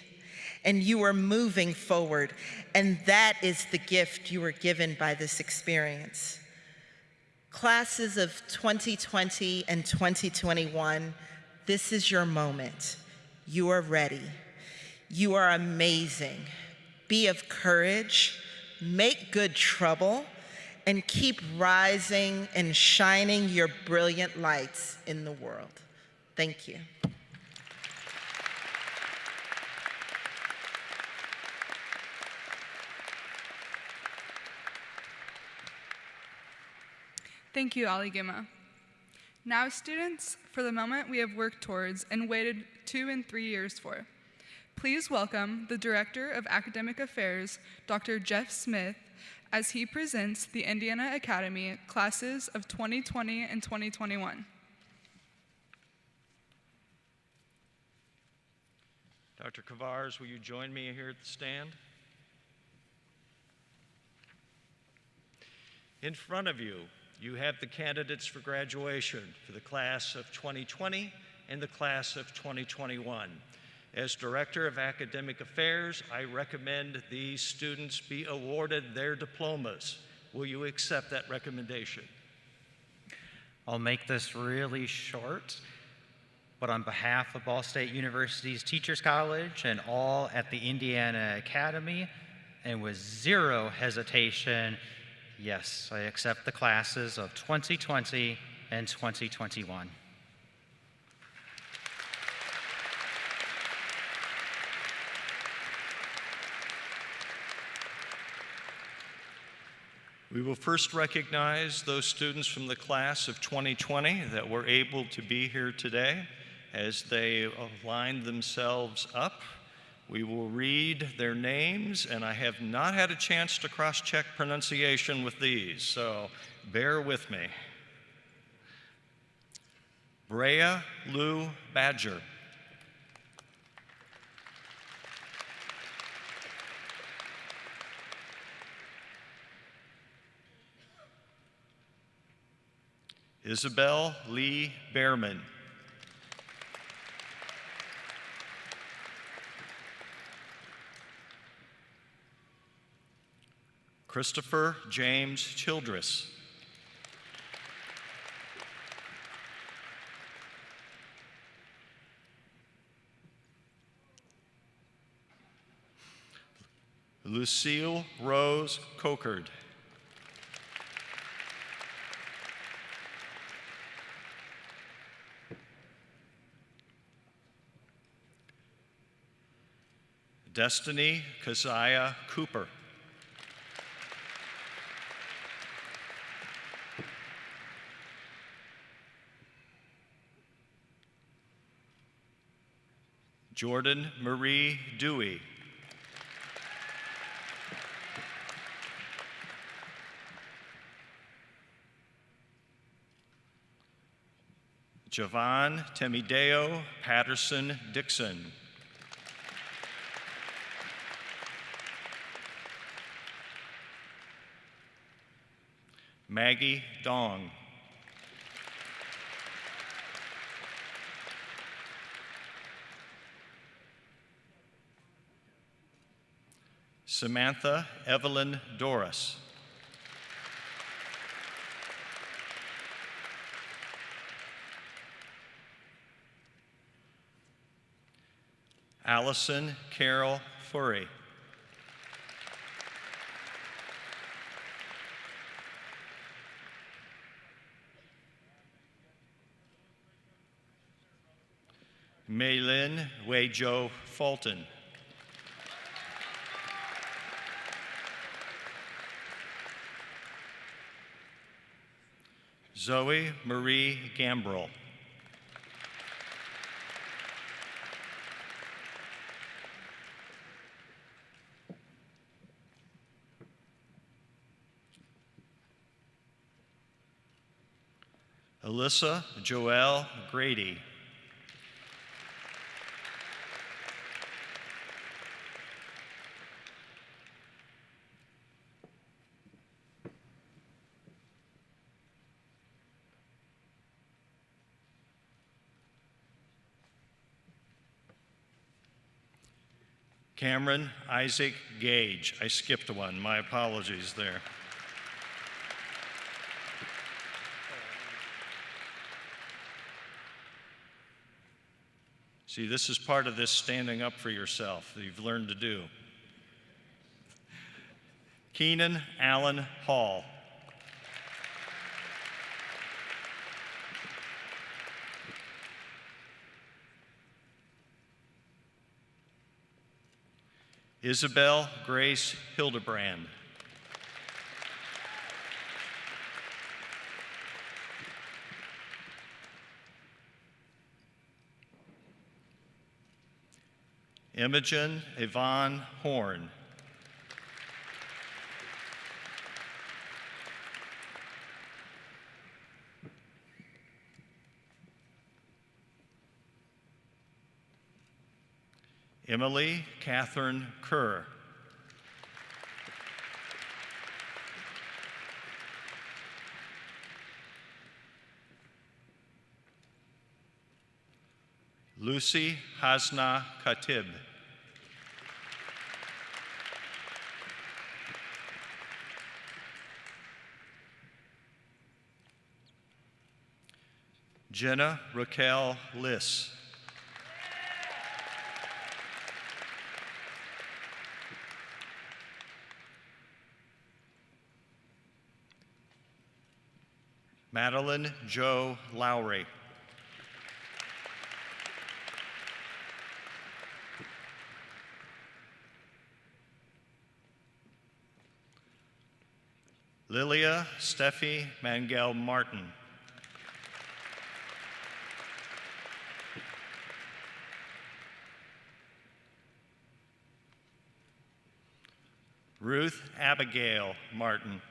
Speaker 2: and you are moving forward. And that is the gift you were given by this experience. Classes of 2020 and 2021, this is your moment. You are ready. You are amazing. Be of courage, make good trouble, and keep rising and shining your brilliant lights in the world. Thank you.
Speaker 3: Thank you, Ali Gima. Now, students, for the moment we have worked towards and waited 2 and 3 years for. Please welcome the Director of Academic Affairs, Dr. Jeff Smith, as he presents the Indiana Academy classes of 2020 and 2021.
Speaker 7: Dr. Kavars, will you join me here at the stand? In front of you, you have the candidates for graduation for the class of 2020 and the class of 2021. As Director of Academic Affairs, I recommend these students be awarded their diplomas. Will you accept that recommendation?
Speaker 1: I'll make this really short, but on behalf of Ball State University's Teachers College and all at the Indiana Academy, and with zero hesitation, yes, I accept the classes of 2020 and 2021.
Speaker 7: We will first recognize those students from the class of 2020 that were able to be here today. As they line themselves up, we will read their names, and I have not had a chance to cross-check pronunciation with these, so bear with me. Brea Lou Badger. Isabel Lee Behrman. Christopher James Childress. Lucille Rose Cochard. Destiny Keziah Cooper. Jordan Marie Dewey. Javon Temideo Patterson Dixon. Maggie Dong. Samantha Evelyn Doris. Allison Carol Furry. Maylin Wei-Jo Fulton. Zoe Marie Gambrell. Alyssa Joelle Grady. Cameron Isaac Gage. I skipped one, my apologies there. See, this is part of this standing up for yourself that you've learned to do. Keenan Allen Hall. Isabel Grace Hildebrand. Imogen Yvonne Horn. Emily Catherine Kerr. Lucy Hasna Khatib. Jenna Raquel Liss. Madeline Jo Lowry. Lilia Steffi Mangel Martin. Ruth Abigail Martin.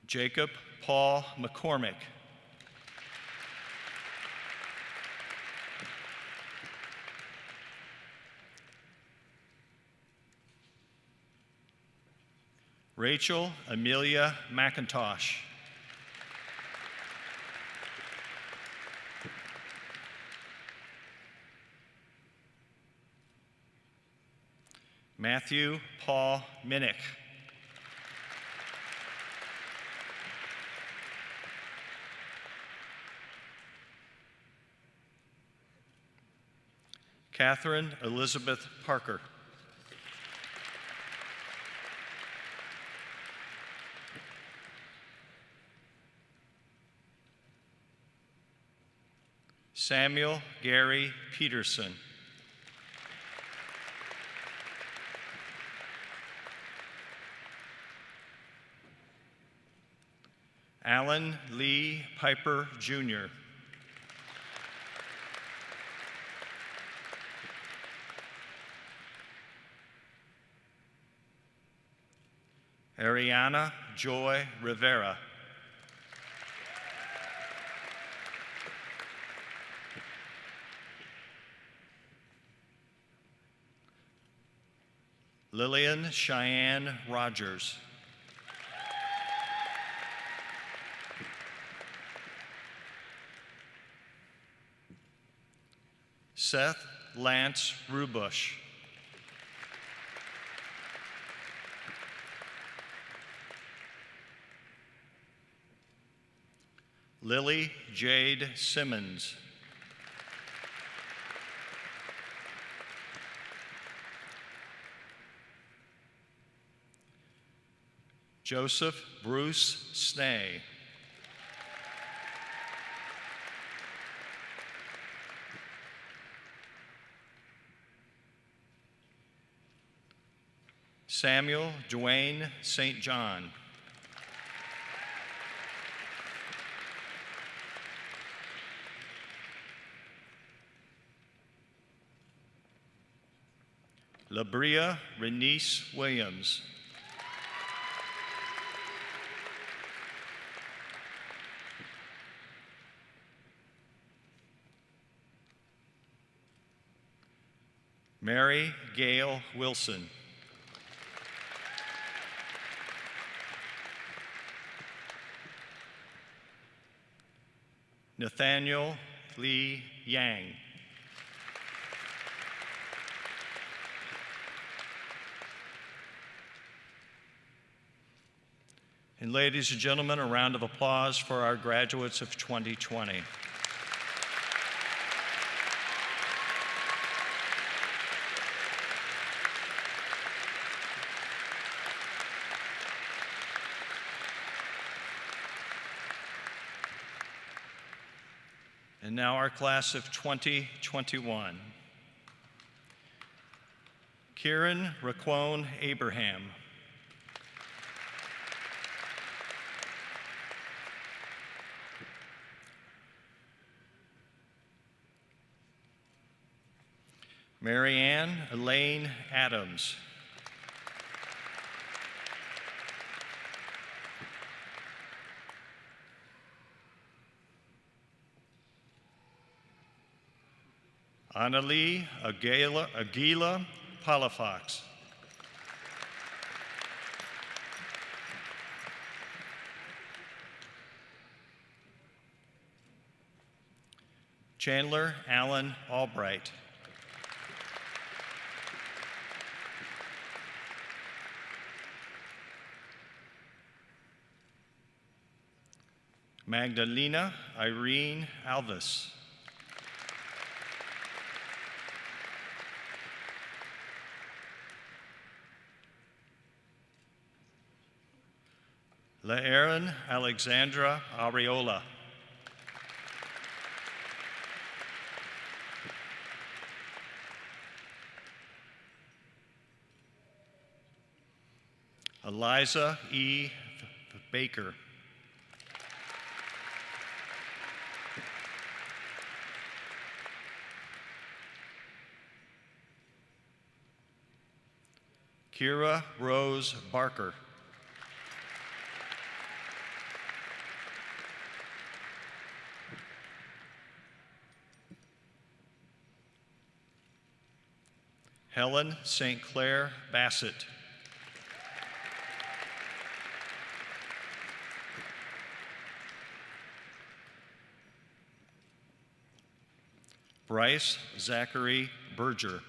Speaker 7: Jacob Paul McCormick. Rachel Amelia McIntosh. Matthew Paul Minnick. Catherine Elizabeth Parker. Samuel Gary Peterson. Alan Lee Piper, Jr. Ariana Joy Rivera. Lillian Cheyenne Rogers. Seth Lance Rubush. Lily Jade Simmons. Joseph Bruce Snay. Samuel Dwayne St. John. Labria Renice Williams. Mary Gail Wilson. Nathaniel Lee Yang. And ladies and gentlemen, a round of applause for our graduates of 2020. And now our class of 2021. Kieran Raquone Abraham. Marianne Elaine Adams. Annalie Aguila Palafox. Chandler Allen Albright. Magdalena Irene Alvis. Laerin Alexandra Areola. Eliza E. Baker. Kira Rose Barker. Helen St. Clair Bassett. Bryce Zachary Berger.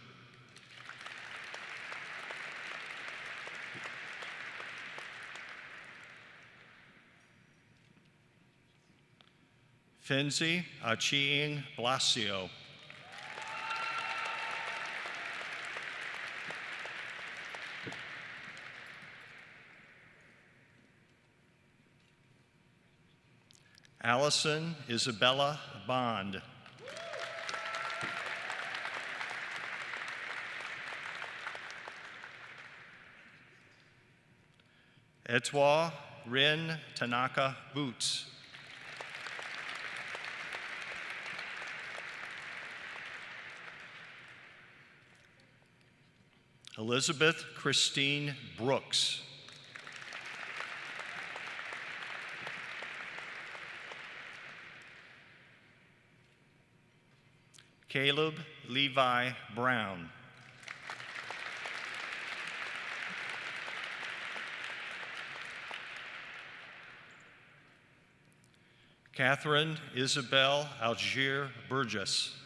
Speaker 7: Finzi Achiing Blasio. Allison Isabella Bond. Etwa Rin Tanaka Boots. Elizabeth Christine Brooks. Caleb Levi Brown. Catherine Isabel Algier Burgess.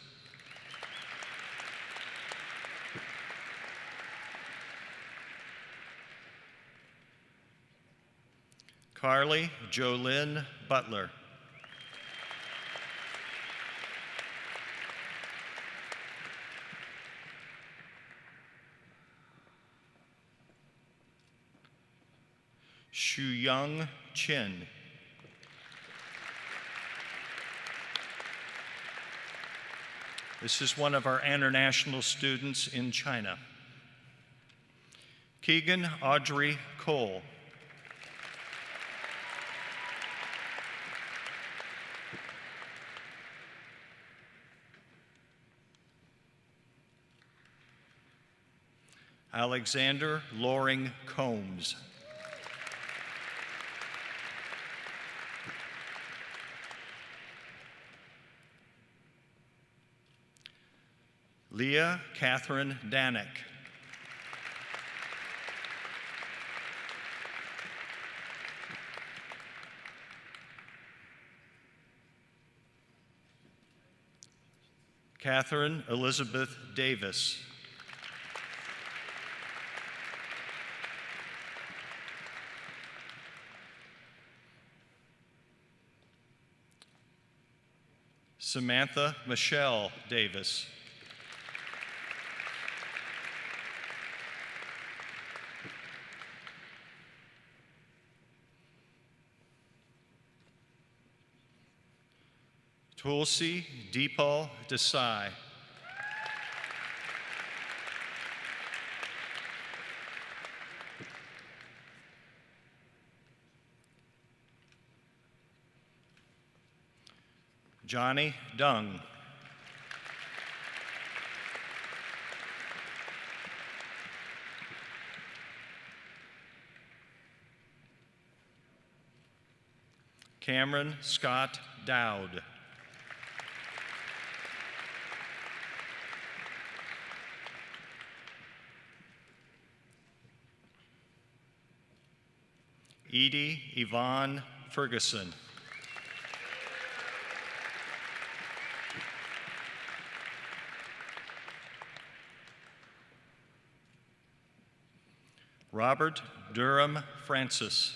Speaker 7: Carly Jolynn Butler. Shu-Young Chin. This is one of our international students in China. Keegan Audrey Cole. Alexander Loring Combs. Leah Catherine Danick. Catherine Elizabeth Davis. Samantha Michelle Davis. Tulsi Deepal Desai. Johnny Dung. Cameron Scott Dowd. Edie Yvonne Ferguson. Robert Durham Francis.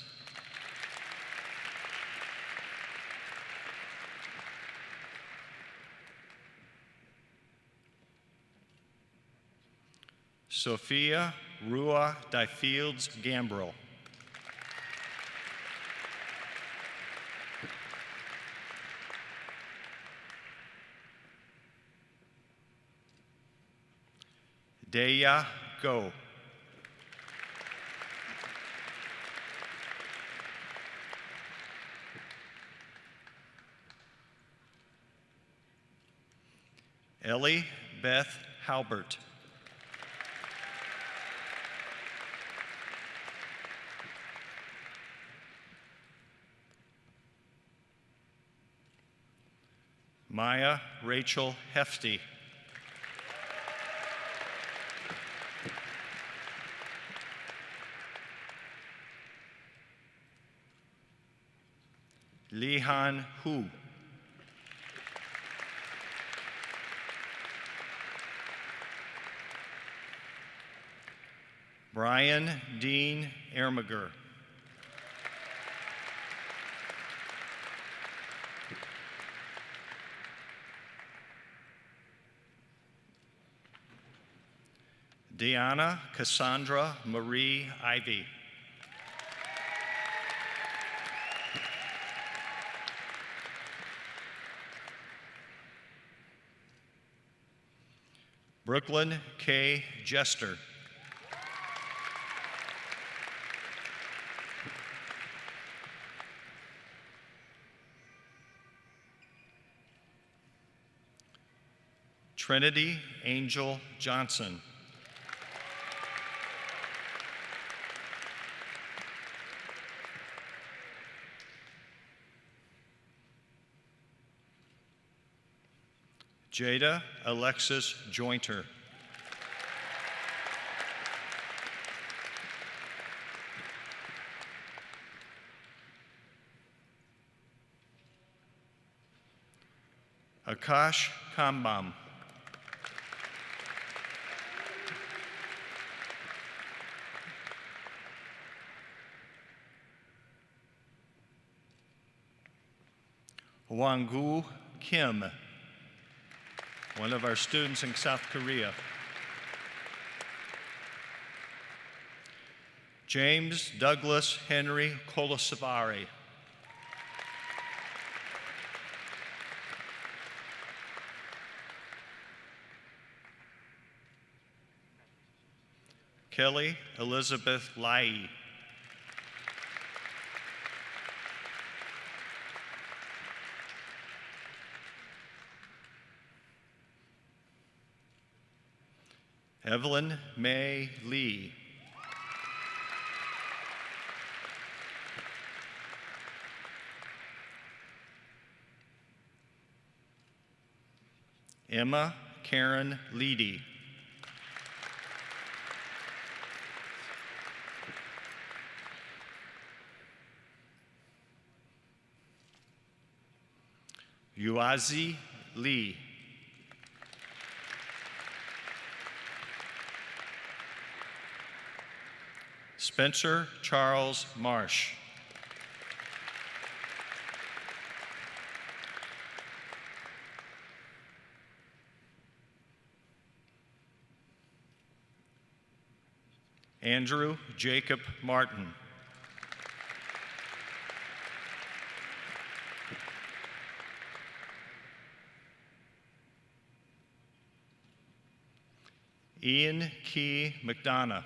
Speaker 7: Sophia Rua Difields Gambrill. Deya Go. Ellie Beth Halbert. Maya Rachel Hefty. Lihan Hu. Brian Dean Ermiger. Deanna Cassandra Marie Ivy. Brooklyn K. Jester. Trinity Angel Johnson. Jada Alexis Jointer. Akash Kambam. Wanggu Kim, one of our students in South Korea. James Douglas Henry Kolosavari. Kelly Elizabeth Lai. Evelyn May Lee. Emma Karen Leedy. Yuazi Lee. Spencer Charles Marsh. Andrew Jacob Martin. Ian Key McDonough.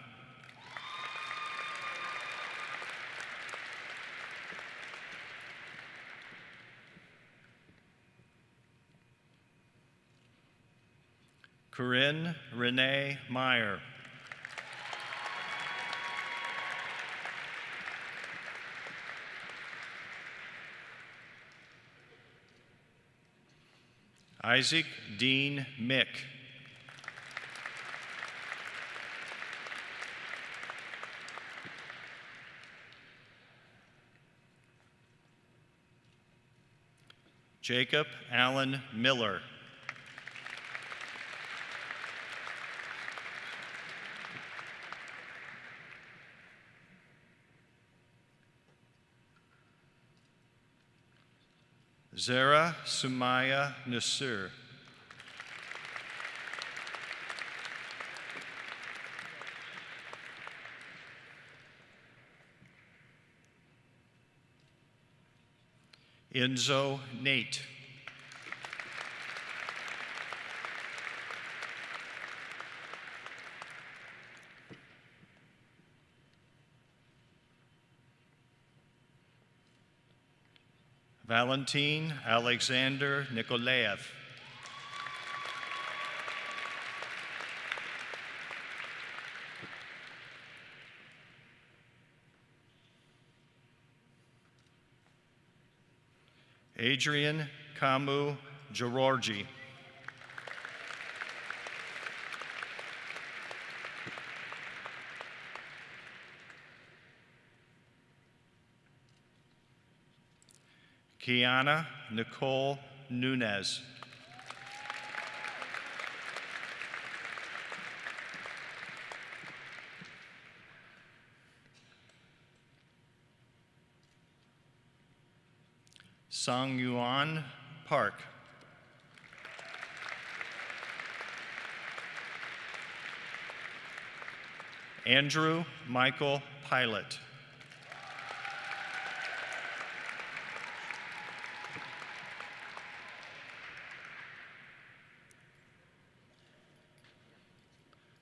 Speaker 7: Corinne Renee Meyer. Isaac Dean Mick. Jacob Allen Miller. Zara Sumaya Nasir. Enzo Nate. Valentin Alexander Nikolaev. Adrian Kamu Georgi. Kiana Nicole Nunez. Sang Yuan Park. Andrew Michael Pilot.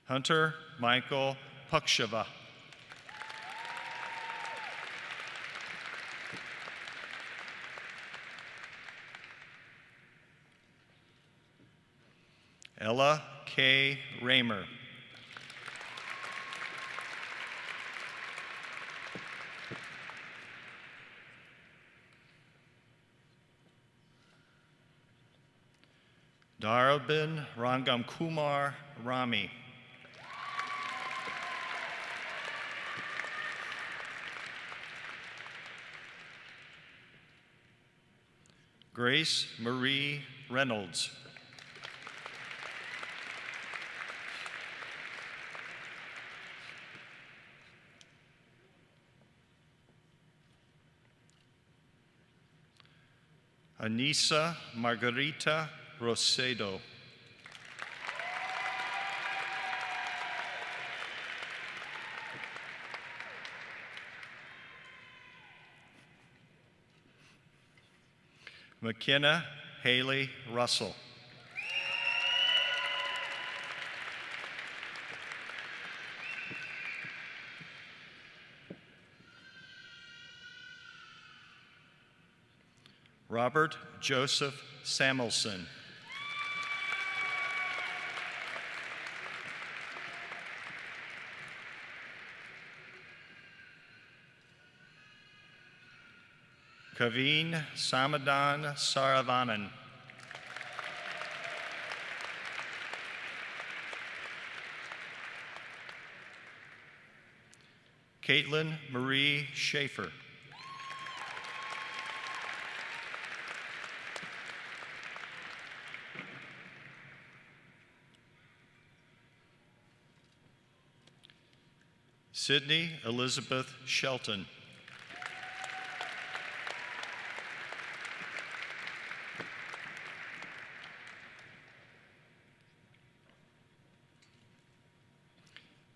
Speaker 7: Hunter Michael Pukshava. Ella K. Raymer. Darabin Rangamkumar Rami. Grace Marie Reynolds. Anissa Margarita Rosedo. McKenna Haley Russell. Robert Joseph Samuelson. Kaveen Samadan Saravanan. Caitlin Marie Schaefer. Sydney Elizabeth Shelton.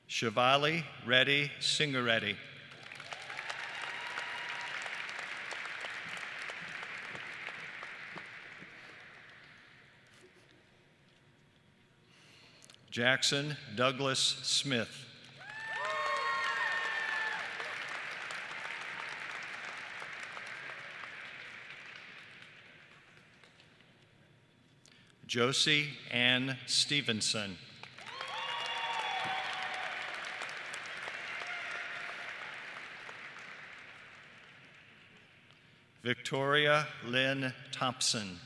Speaker 7: Shivali Reddy Singareddy. Jackson Douglas Smith. Josie Ann Stevenson. Victoria Lynn Thompson.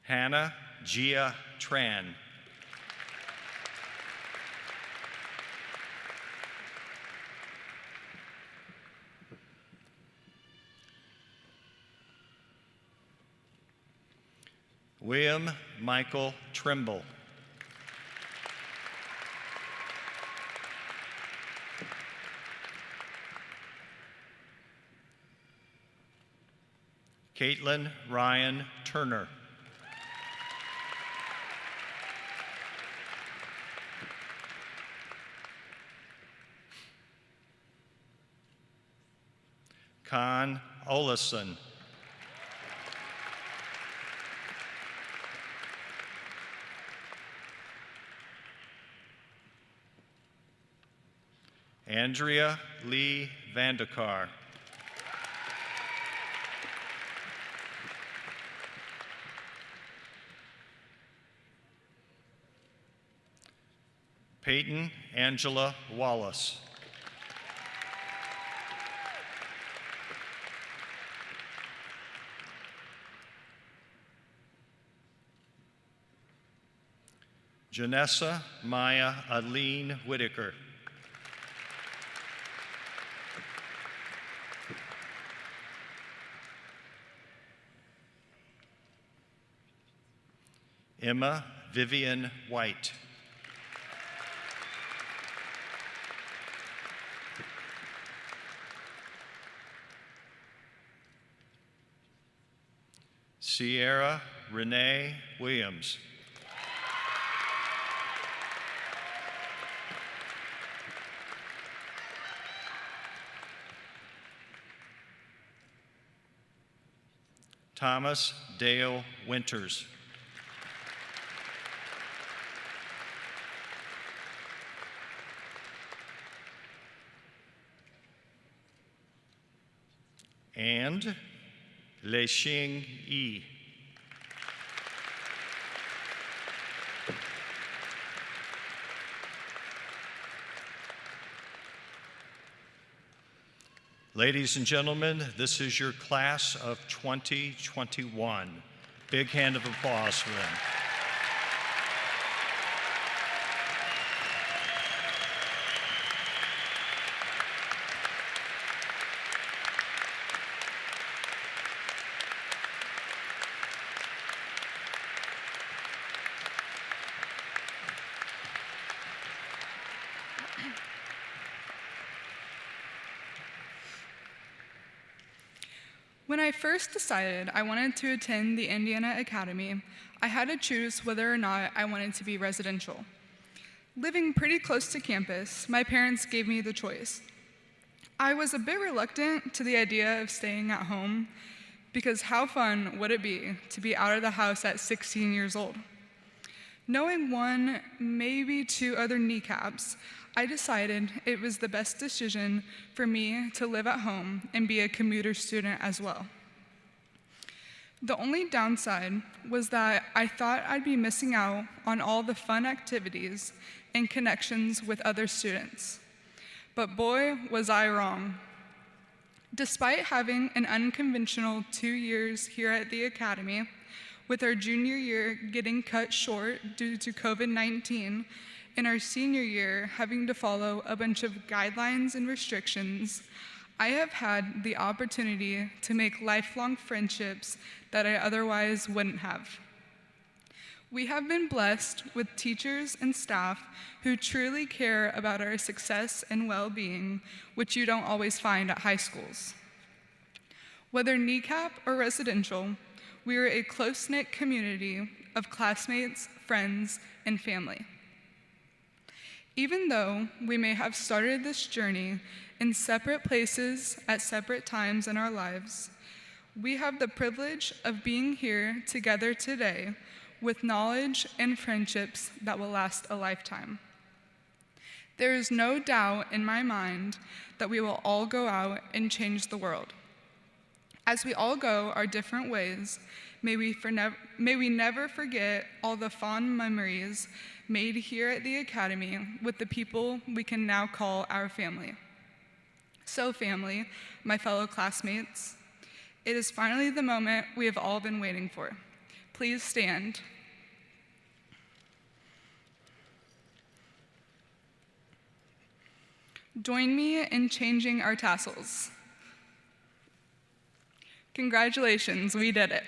Speaker 7: Hannah Gia Tran. William Michael Trimble. Caitlin Ryan Turner. Con Olison. Andrea Lee Vandekar. Peyton Angela Wallace. Janessa Maya Aline Whitaker. Emma Vivian White. Sierra Renee Williams. Thomas Dale Winters. And Lexing Yi. Ladies and gentlemen, this is your class of 2021. Big hand of applause for them.
Speaker 3: When I first decided I wanted to attend the Indiana Academy, I had to choose whether or not I wanted to be residential. Living pretty close to campus, my parents gave me the choice. I was a bit reluctant to the idea of staying at home because how fun would it be to be out of the house at 16 years old? Knowing one, maybe two other kneecaps, I decided it was the best decision for me to live at home and be a commuter student as well. The only downside was that I thought I'd be missing out on all the fun activities and connections with other students. But boy, was I wrong. Despite having an unconventional 2 years here at the Academy, with our junior year getting cut short due to COVID-19, and our senior year having to follow a bunch of guidelines and restrictions, I have had the opportunity to make lifelong friendships that I otherwise wouldn't have. We have been blessed with teachers and staff who truly care about our success and well-being, which you don't always find at high schools. Whether kneecap or residential, we are a close-knit community of classmates, friends, and family. Even though we may have started this journey in separate places at separate times in our lives, we have the privilege of being here together today with knowledge and friendships that will last a lifetime. There is no doubt in my mind that we will all go out and change the world. As we all go our different ways, may we never forget all the fond memories made here at the Academy with the people we can now call our family. So family, my fellow classmates, it is finally the moment we have all been waiting for. Please stand. Join me in changing our tassels. Congratulations, we did it.